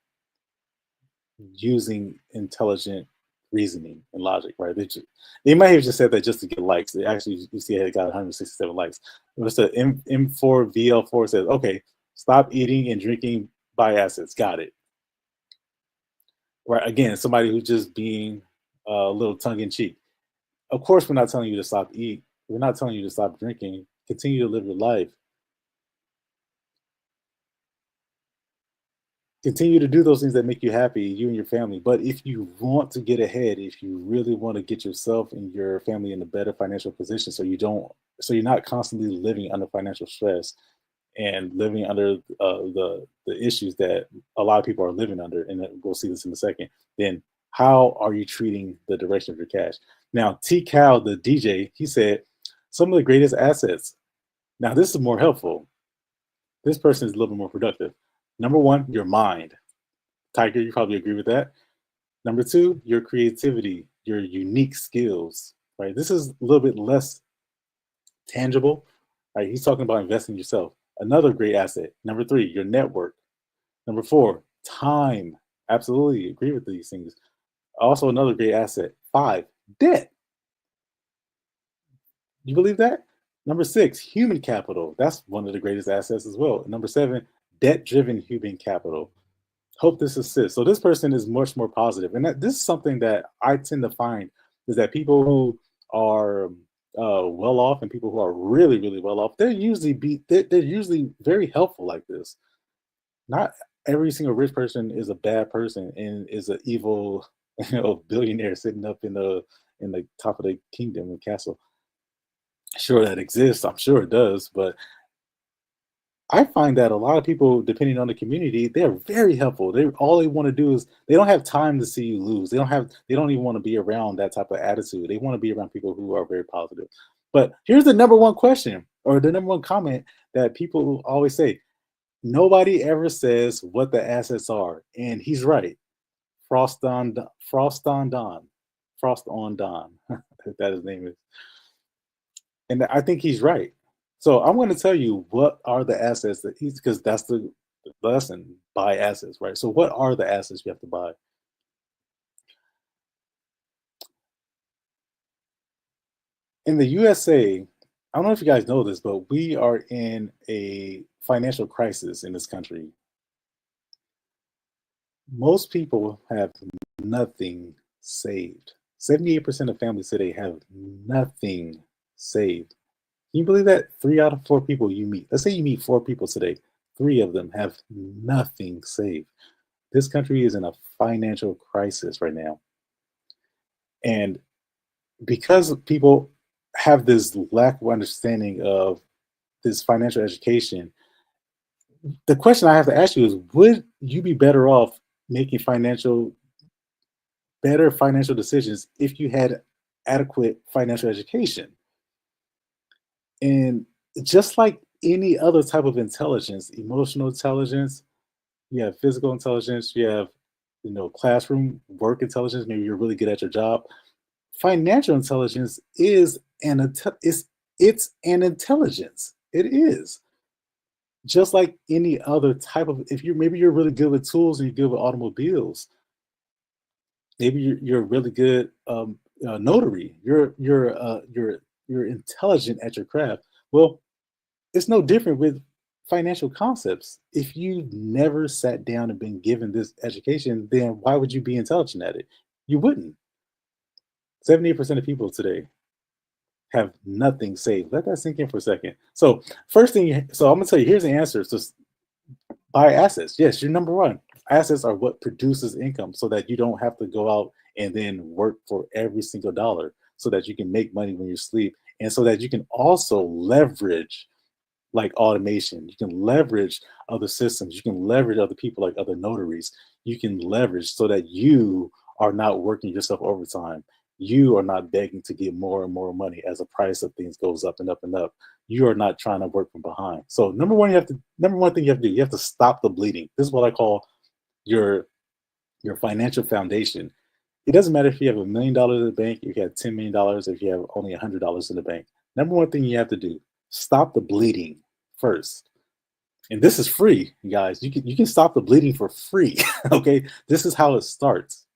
using intelligent reasoning and logic, right? They might have just said that just to get likes. They actually, you see it got 167 likes. Mr. M4VL4 says, okay, stop eating and drinking, buy assets. Got it. Right, again, somebody who's just being a little tongue-in-cheek. Of course, we're not telling you to stop eating. We're not telling you to stop drinking. Continue to live your life. Continue to do those things that make you happy, you and your family. But if you want to get ahead, if you really want to get yourself and your family in a better financial position, so you're not constantly living under financial stress and living under the issues that a lot of people are living under, and we'll see this in a second, then how are you treating the direction of your cash? Now, TEKK, the DJ, he said, some of the greatest assets. Now, this is more helpful. This person is a little bit more productive. Number one, your mind. Tiger, you probably agree with that. Number two, your creativity, your unique skills, right? This is a little bit less tangible, right? He's talking about investing in yourself. Another great asset. Number three, your network. Number four, time. Absolutely agree with these things. Also, another great asset. 5, debt. You believe that? Number 6, human capital. That's one of the greatest assets as well. Number 7, debt-driven human capital. Hope this assists. So this person is much more positive. And this is something that I tend to find is that people who are well off and people who are really, really well off, they're usually very helpful like this. Not every single rich person is a bad person and is an evil, billionaire sitting up in the top of the kingdom and castle. Sure, that exists. I'm sure it does, but I find that a lot of people, depending on the community, they're very helpful. All they want to do is they don't have time to see you lose. They don't even want to be around that type of attitude. They want to be around people who are very positive. But here's the number one question or the number one comment that people always say. Nobody ever says what the assets are. And he's right. Frost on Don. If that his name is. And I think he's right. So I'm going to tell you what are the assets that because that's the lesson, buy assets, right? So what are the assets you have to buy? In the USA, I don't know if you guys know this, but we are in a financial crisis in this country. Most people have nothing saved. 78% of families today have nothing saved. Can you believe that? 3 out of 4 people you meet, let's say you meet 4 people today, 3 of them have nothing saved. This country is in a financial crisis right now. And because people have this lack of understanding of this financial education, the question I have to ask you is, would you be better off making better financial decisions if you had adequate financial education? And just like any other type of intelligence, emotional intelligence, you have physical intelligence, you have, classroom work intelligence, maybe you're really good at your job. Financial intelligence is an intelligence. It is. Just like any other type of, maybe you're really good with tools and you're good with automobiles. Maybe you're really good notary. You're intelligent at your craft. Well, it's no different with financial concepts. If you never sat down and been given this education, then why would you be intelligent at it? You wouldn't. 70% of people today have nothing saved. Let that sink in for a second. So I'm gonna tell you, here's the answer. So buy assets. Yes, you're number one. Assets are what produces income so that you don't have to go out and then work for every single dollar, so that you can make money when you sleep, and so that you can also leverage like automation. You can leverage other systems. You can leverage other people like other notaries. You can leverage so that you are not working yourself overtime. You are not begging to get more and more money as the price of things goes up and up and up. You are not trying to work from behind. So number one thing you have to do, you have to stop the bleeding. This is what I call your financial foundation. It doesn't matter if you have $1 million in the bank, if you have $10 million, if you have only $100 in the bank. Number one thing you have to do, stop the bleeding first. And this is free, you guys. You can stop the bleeding for free. Okay, this is how it starts.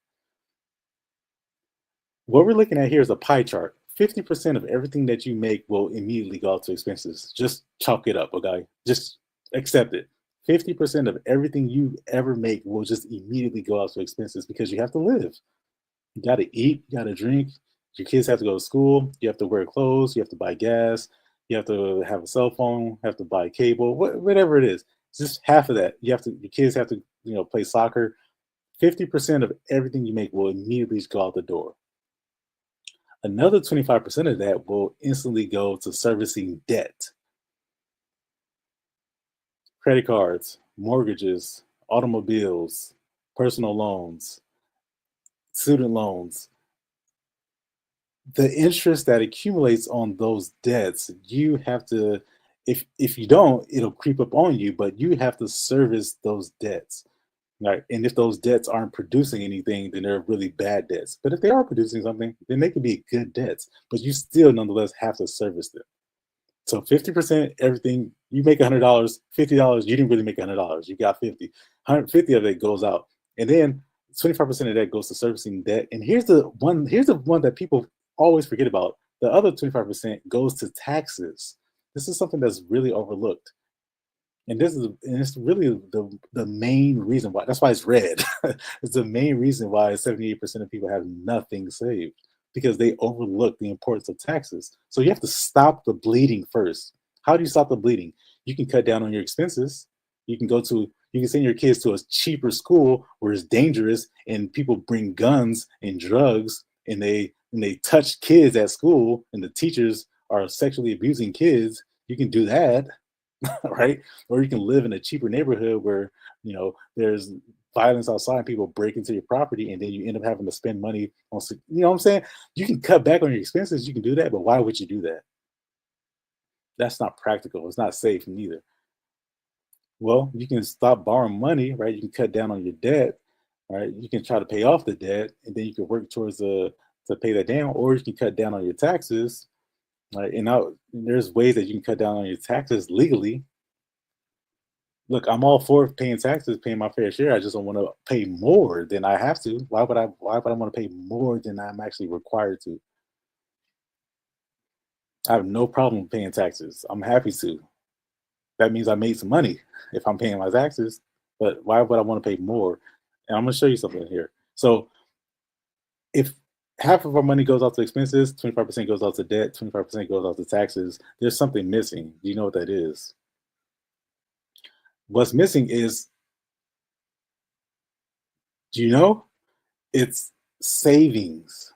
What we're looking at here is a pie chart. 50% of everything that you make will immediately go out to expenses. Just chalk it up, okay? Just accept it. 50% of everything you ever make will just immediately go out to expenses because you have to live. You got to eat, you got to drink. Your kids have to go to school. You have to wear clothes. You have to buy gas. You have to have a cell phone. Have to buy cable. Whatever it is, just half of that. Your kids have to play soccer, 50% of everything you make will immediately go out the door. Another 25% of that will instantly go to servicing debt. Credit cards, mortgages, automobiles, personal loans, student loans. The interest that accumulates on those debts, you have to, if you don't, it'll creep up on you, but you have to service those debts. Right. And if those debts aren't producing anything, then they're really bad debts. But if they are producing something, then they can be good debts, but you still nonetheless have to service them. So 50%, everything you make $100, $50, you didn't really make $100. You got 50. 150 of it goes out. And then 25% of that goes to servicing debt. And here's the one that people always forget about. The other 25% goes to taxes. This is something that's really overlooked. And it's really the main reason why. That's why it's red. It's the main reason why 78% of people have nothing saved, because they overlook the importance of taxes. So you have to stop the bleeding first. How do you stop the bleeding? You can cut down on your expenses. You can send your kids to a cheaper school where it's dangerous and people bring guns and drugs and they touch kids at school and the teachers are sexually abusing kids. You can do that. Right? Or you can live in a cheaper neighborhood where, there's violence outside and people break into your property and then you end up having to spend money on, what I'm saying? You can cut back on your expenses. You can do that, but why would you do that? That's not practical. It's not safe neither. Well, you can stop borrowing money, right? You can cut down on your debt, right? You can try to pay off the debt and then you can work towards to pay that down, or you can cut down on your taxes. Right. And now there's ways that you can cut down on your taxes legally. Look, I'm all for paying taxes, paying my fair share. I just don't want to pay more than I have to. Why would I want to pay more than I'm actually required to? I have no problem paying taxes. I'm happy to. That means I made some money if I'm paying my taxes. But why would I want to pay more? And I'm going to show you something here. So if half of our money goes out to expenses, 25% goes out to debt, 25% goes out to taxes, there's something missing. Do you know what that is? What's missing is, do you know? It's savings.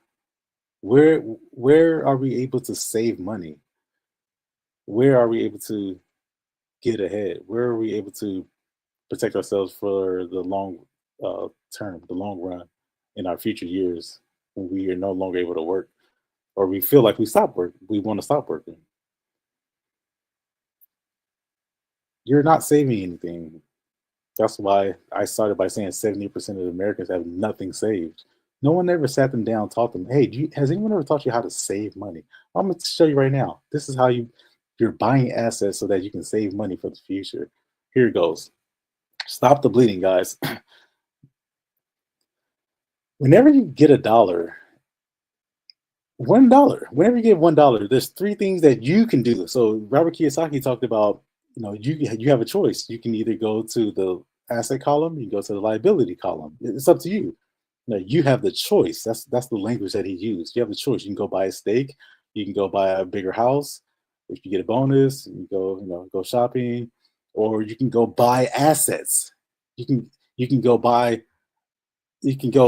Where are we able to save money? Where are we able to get ahead? Where are we able to protect ourselves for the long term, the long run in our future years when we are no longer able to work, or we feel like we want to stop working? You're not saving anything. That's why I started by saying 70% of Americans have nothing saved. No one ever sat them down and taught them, hey, has anyone ever taught you how to save money? I'm going to show you right now. This is how you're buying assets so that you can save money for the future. Here it goes. Stop the bleeding, guys. Whenever you get $1, whenever you get $1, there's three things that you can do. So Robert Kiyosaki talked about, you have a choice. You can either go to the asset column, you can go to the liability column. It's up to you. You have the choice. That's the language that he used. You have the choice. You can go buy a steak. You can go buy a bigger house. If you get a bonus, you go shopping, or you can go buy assets. You can go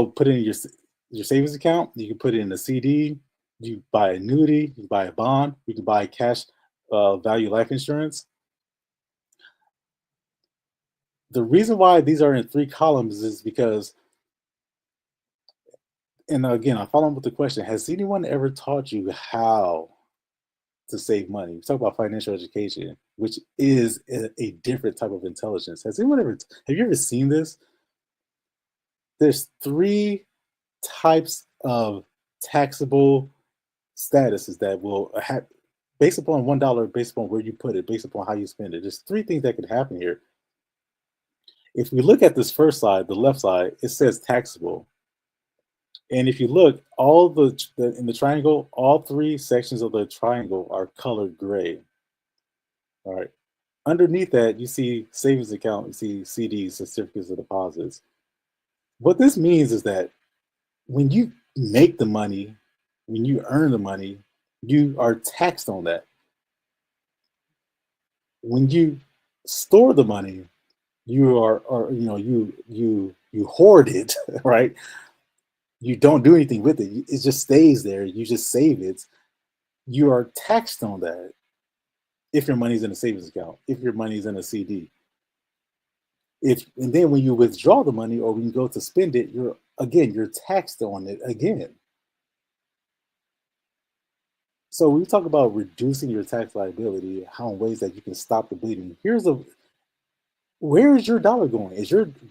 put it in your savings account. You can put it in a CD. You buy annuity. You buy a bond. You can buy cash value life insurance. The reason why these are in 3 columns is because, and again, I follow up with the question, has anyone ever taught you how to save money? We talk about financial education, which is a different type of intelligence. Have you ever seen this? There's 3 types of taxable statuses that will have, based upon $1, based upon where you put it, based upon how you spend it. There's 3 things that could happen here. If we look at this first side, the left side, it says taxable. And if you look, in the triangle, all 3 sections of the triangle are colored gray. All right. Underneath that, you see savings account, you see CDs, certificates of deposits. What this means is that when you make the money, when you earn the money, you are taxed on that. When you store the money, you are you hoard it, right? You don't do anything with it. It just stays there. You just save it. You are taxed on that if your money's in a savings account, if your money's in a CD. And then when you withdraw the money or when you go to spend it, you're taxed on it again. So when you talk about reducing your tax liability, how in ways that you can stop the bleeding, where is your dollar going?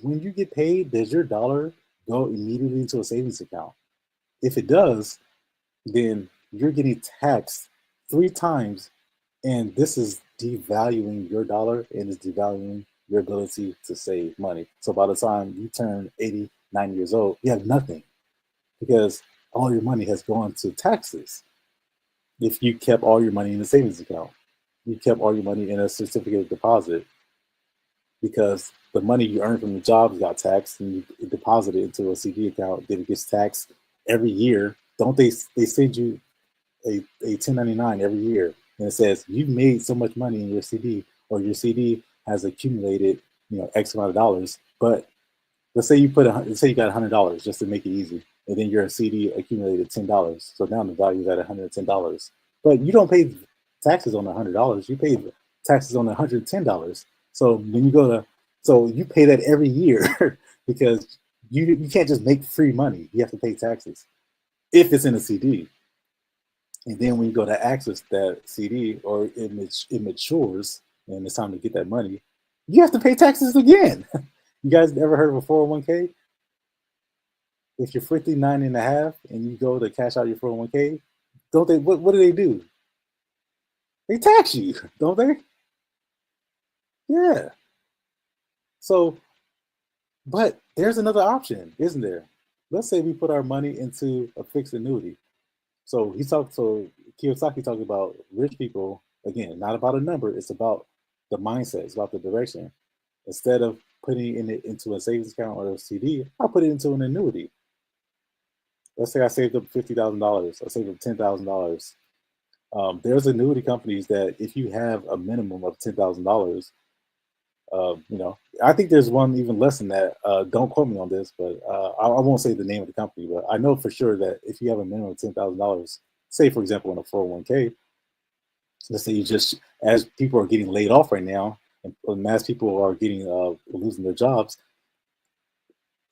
When you get paid, does your dollar go immediately into a savings account? If it does, then you're getting taxed 3 times, and this is devaluing your dollar and is devaluing your ability to save money. So by the time you turn 80, 90 years old, you have nothing because all your money has gone to taxes. If you kept all your money in a savings account, you kept all your money in a certificate of deposit, because the money you earned from the jobs got taxed and you deposit it into a CD account, then it gets taxed every year. Don't they send you a 1099 every year, and it says you've made so much money in your CD, or your CD has accumulated, X amount of dollars. But let's say you got $100 just to make it easy, and then your CD accumulated $10. So now the value is at $110. But you don't pay taxes on the $100. You pay taxes on the $110. So when you pay that every year because you can't just make free money. You have to pay taxes if it's in a CD. And then when you go to access that CD, or it matures and it's time to get that money, you have to pay taxes again. You guys ever heard of a 401k? If you're 59 and a half and you go to cash out your 401k, don't they? What do they do? They tax you, don't they? Yeah. So, but there's another option, isn't there? Let's say we put our money into a fixed annuity. So Kiyosaki talked about rich people, again, not about a number, it's about the mindset, it's about the direction. Instead of putting it into a savings account or a CD, I'll put it into an annuity. Let's say I saved up $50,000, I saved up $10,000. There's annuity companies that if you have a minimum of $10,000, I think there's one even less than that. Don't quote me on this, but I won't say the name of the company, but I know for sure that if you have a minimum of $10,000, say for example in a 401k, let's say as people are getting laid off right now, and as people are getting losing their jobs,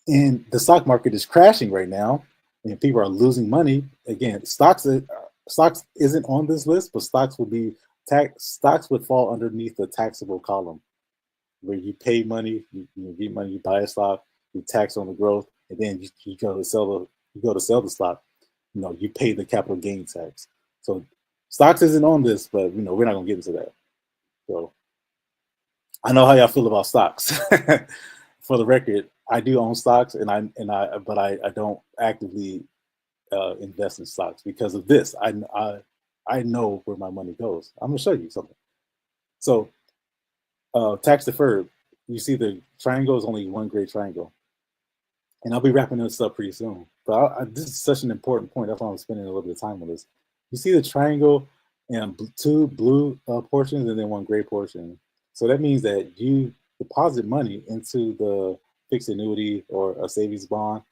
and the stock market is crashing right now, and people are losing money. Again, stocks isn't on this list, but stocks would fall underneath the taxable column, where you pay money, you get money, you buy a stock, you tax on the growth, and then you go to sell the stock, you pay the capital gain tax. So stocks isn't on this, but we're not gonna get into that. So I know how y'all feel about stocks. For the record, I do own stocks, but I don't actively invest in stocks because of this. I know where my money goes. I'm gonna show you something. So tax deferred, you see the triangle is only one great triangle, and I'll be wrapping this up pretty soon. But this is such an important point. That's why I'm spending a little bit of time on this. You see the triangle and 2 blue portions and then 1 gray portion. So that means that you deposit money into the fixed annuity or a savings bond.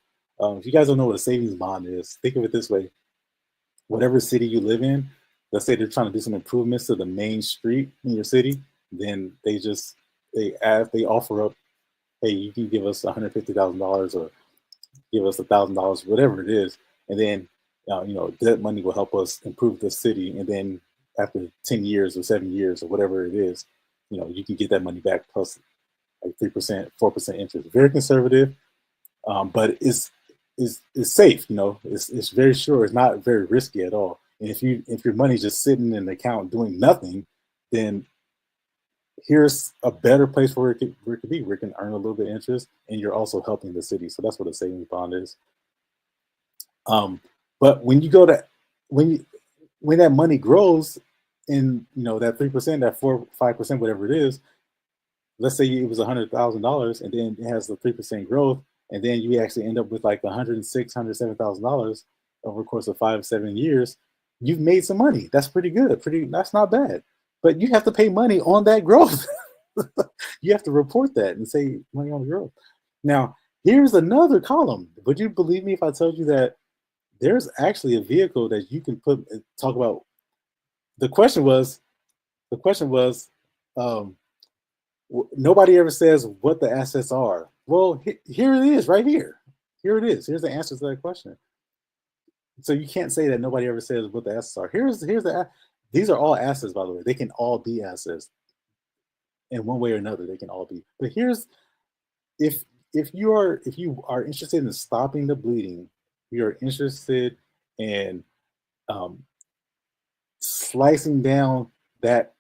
If you guys don't know what a savings bond is, think of it this way. Whatever city you live in, let's say they're trying to do some improvements to the main street in your city, then they offer up, hey, you can give us $150,000 or give us $1,000, whatever it is, and then that money will help us improve the city. And then after 10 years or 7 years or whatever it is, you can get that money back plus like 3%, 4% interest. Very conservative, but it's safe. It's very sure. It's not very risky at all. And if your money's just sitting in an account doing nothing, then here's a better place where it could be, where it can earn a little bit of interest, and you're also helping the city. So that's what a savings bond is. But when that money grows in that 3%, that 4-5%, whatever it is, let's say it was $100,000, and then it has the 3% growth, and then you actually end up with like $106,000-$107,000 over the course of 5-7 years. You've made some money. That's pretty good. That's not bad. But you have to pay money on that growth. You have to report that and say money on the growth. Now, here's another column. Would you believe me if I told you that there's actually a vehicle that you can talk about? The question was, nobody ever says what the assets are. Well, here it is, right here. Here it is. Here's the answer to that question. So you can't say that nobody ever says what the assets are. These are all assets, by the way. They can all be assets in one way or another. They can all be. But here's if you are interested in stopping the bleeding, you're interested in slicing down that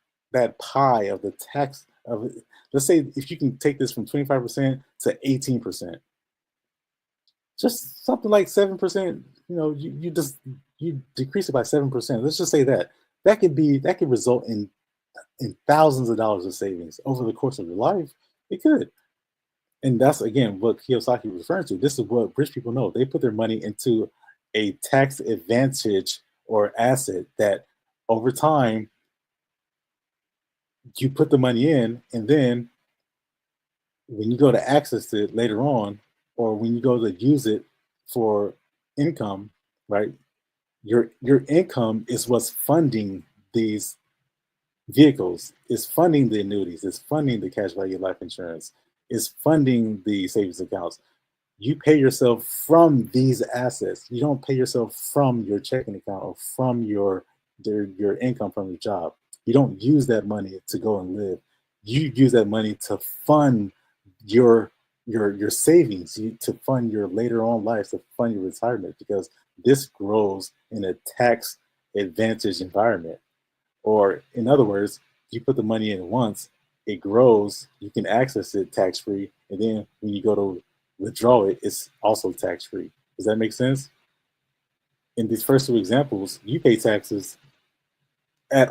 pie of the tax of, let's say if you can take this from 25% to 18%, just something like 7%, you decrease it by 7%. Let's just say that could result in thousands of dollars of savings over the course of your life. It could. And that's, again, what Kiyosaki was referring to. This is what rich people know. They put their money into a tax advantage or asset that over time you put the money in, and then when you go to access it later on, or when you go to use it for income, right? Your income is what's funding these vehicles, is funding the annuities, is funding the cash value life insurance, is funding the savings accounts. You pay yourself from these assets. You don't pay yourself from your checking account or from your income from your job. You don't use that money to go and live. You use that money to fund your savings, to fund your later on life, to fund your retirement, because this grows in a tax advantage environment. Or in other words, you put the money in once, it grows, you can access it tax-free, and then when you go to withdraw it, it's also tax-free. Does that make sense? In these first two examples, you pay taxes at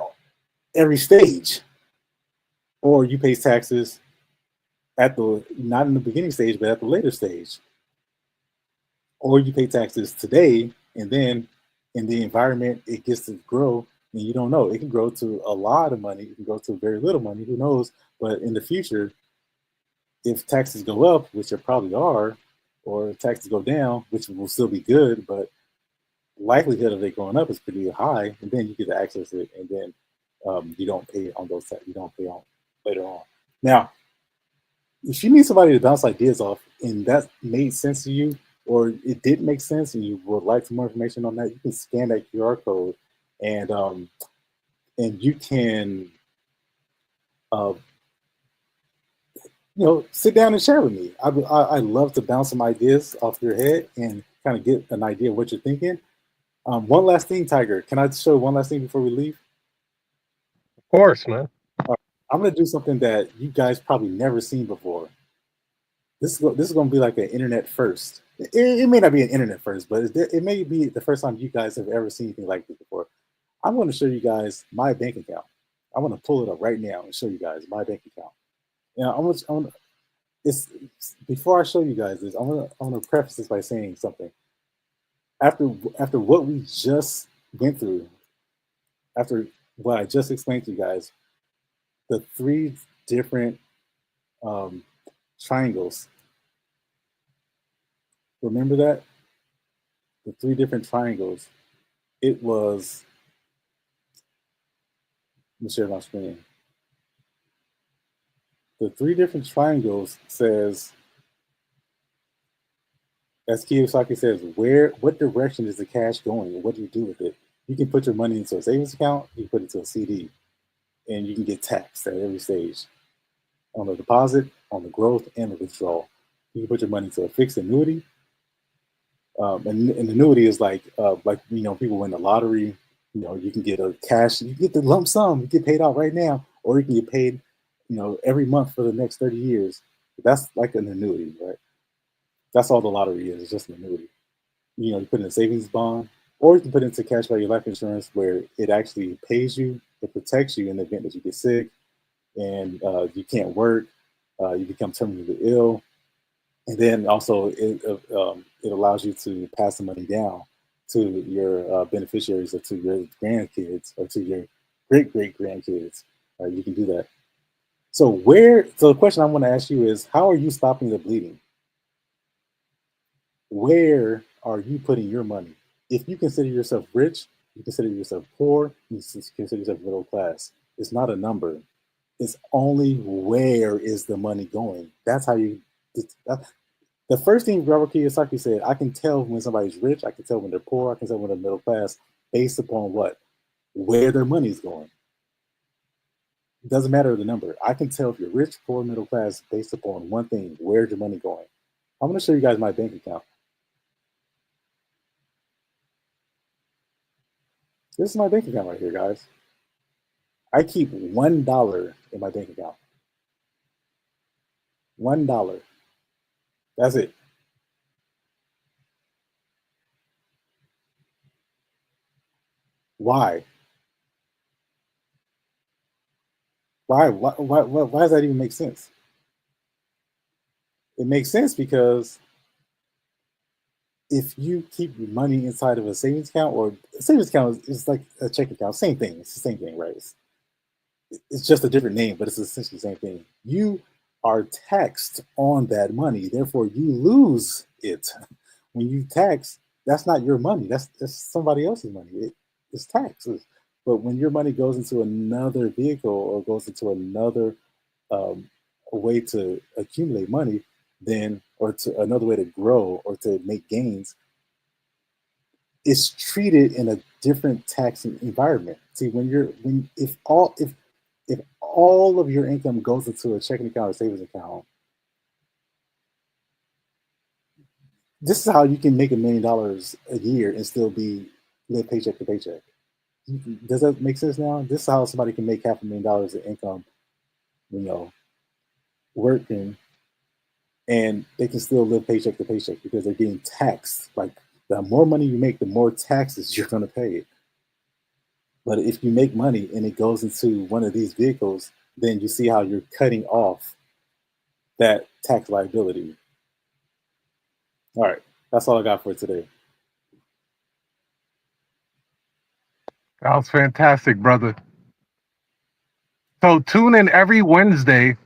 every stage, or you pay taxes at not in the beginning stage, but at the later stage. Or you pay taxes today, and then in the environment it gets to grow, and you don't know. It can grow to a lot of money, it can grow to very little money, who knows? But in the future, if taxes go up, which they probably are, or if taxes go down, which will still be good, but likelihood of it going up is pretty high, and then you get to access it, and then you don't pay on those taxes, you don't pay on later on. Now, if you need somebody to bounce ideas off and that made sense to you, or it didn't make sense and you would like some more information on that, you can scan that QR code and you can sit down and share with me. I love to bounce some ideas off your head and kind of get an idea of what you're thinking. One last thing, Tiger. Can I show one last thing before we leave? Of course, man. I'm going to do something that you guys probably never seen before. This is going to be like an internet first. It may not be an internet first, but it may be the first time you guys have ever seen anything like this before. I'm going to show you guys my bank account. I want to pull it up right now and show you guys my bank account. Before I show you guys this, I want to preface this by saying something. After what we just went through, after what I just explained to you guys, the three different triangles. Remember that? The three different triangles. It was, let me share my screen. The three different triangles says, as Kiyosaki says, what direction is the cash going and what do you do with it? You can put your money into a savings account, you can put it into a CD, and you can get taxed at every stage. On the deposit, on the growth, and the withdrawal. You can put your money into a fixed annuity. And an annuity is like people win the lottery. You can get a cash, you get the lump sum, you get paid out right now, or you can get paid, every month for the next 30 years. That's like an annuity, right? That's all the lottery is. It's just an annuity. You put in a savings bond, or you can put into cash value life insurance where it actually pays you, it protects you in the event that you get sick and you can't work, you become terminally ill. And then also it allows you to pass the money down to your beneficiaries or to your grandkids or to your great-great-grandkids. You can do that. So the question I want to ask you is, how are you stopping the bleeding? Where are you putting your money? If you consider yourself rich, you consider yourself poor, you consider yourself middle class. It's not a number. It's only where is the money going. That's how you. The first thing Robert Kiyosaki said, I can tell when somebody's rich, I can tell when they're poor, I can tell when they're middle class, based upon what? Where their money's going. It doesn't matter the number. I can tell if you're rich, poor, middle class, based upon one thing: where's your money going? I'm going to show you guys my bank account. This is my bank account right here, guys. I keep $1 in my bank account. $1. That's it. Why? Why does that even make sense? It makes sense because if you keep your money inside of a savings account, or a savings account is like a checking account, same thing. It's the same thing, right? It's just a different name, but it's essentially the same thing. You are taxed on that money, therefore you lose it. When you tax, that's not your money. That's somebody else's money. It's taxes. But when your money goes into another vehicle or goes into another way to accumulate money, then, or to another way to grow or to make gains, it's treated in a different tax environment. See, if all of your income goes into a checking account or savings account, this is how you can make $1 million a year and still live paycheck to paycheck. Does that make sense now? This is how somebody can make $500,000 in income, working, and they can still live paycheck to paycheck because they're getting taxed. Like, the more money you make, the more taxes you're going to pay. But if you make money and it goes into one of these vehicles, then you see how you're cutting off that tax liability. All right, that's all I got for today. That was fantastic, brother. So tune in every Wednesday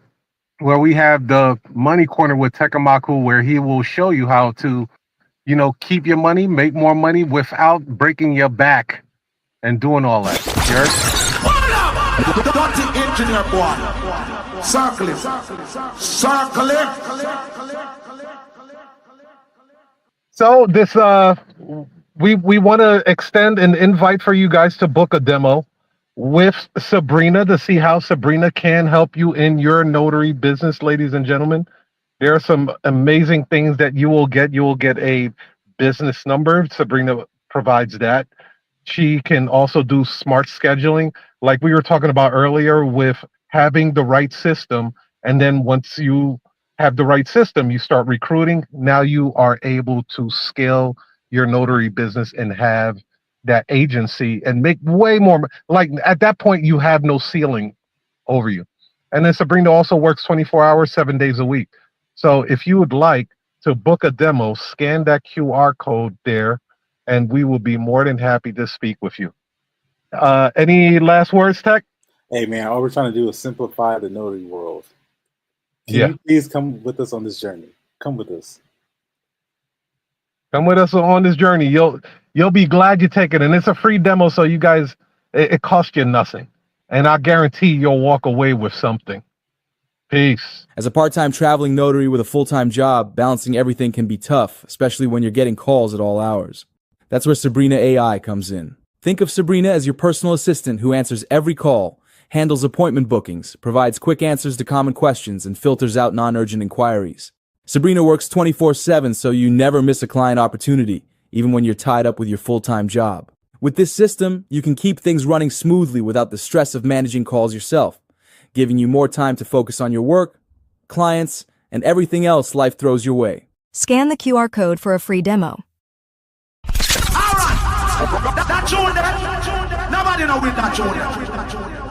where we have the Money Corner with TEKK AMAKU, where he will show you how to, keep your money, make more money without breaking your back and doing all that. You heard? Dirty engineer boy. Circle it. Circle it. So this we want to extend an invite for you guys to book a demo with Sabrina to see how Sabrina can help you in your notary business, ladies and gentlemen. There are some amazing things that you will get. You will get a business number. Sabrina provides that. She can also do smart scheduling, like we were talking about earlier, with having the right system. And then once you have the right system, you start recruiting. Now you are able to scale your notary business and have that agency and make way more. Like, at that point, you have no ceiling over you. And then Sabrina also works 24 hours, 7 days a week. So if you would like to book a demo, scan that QR code there, and we will be more than happy to speak with you. Any last words, TEKK? Hey, man, all we're trying to do is simplify the notary world. Can you please come with us on this journey? Come with us. Come with us on this journey. You'll be glad you take it. And it's a free demo, so you guys, it costs you nothing. And I guarantee you'll walk away with something. Peace. As a part-time traveling notary with a full-time job, balancing everything can be tough, especially when you're getting calls at all hours. That's where SabrinaAI comes in. Think of Sabrina as your personal assistant who answers every call, handles appointment bookings, provides quick answers to common questions, and filters out non-urgent inquiries. Sabrina works 24/7, so you never miss a client opportunity, even when you're tied up with your full-time job. With this system, you can keep things running smoothly without the stress of managing calls yourself, giving you more time to focus on your work, clients, and everything else life throws your way. Scan the QR code for a free demo. All right. That tune there. Nobody know with that tune there.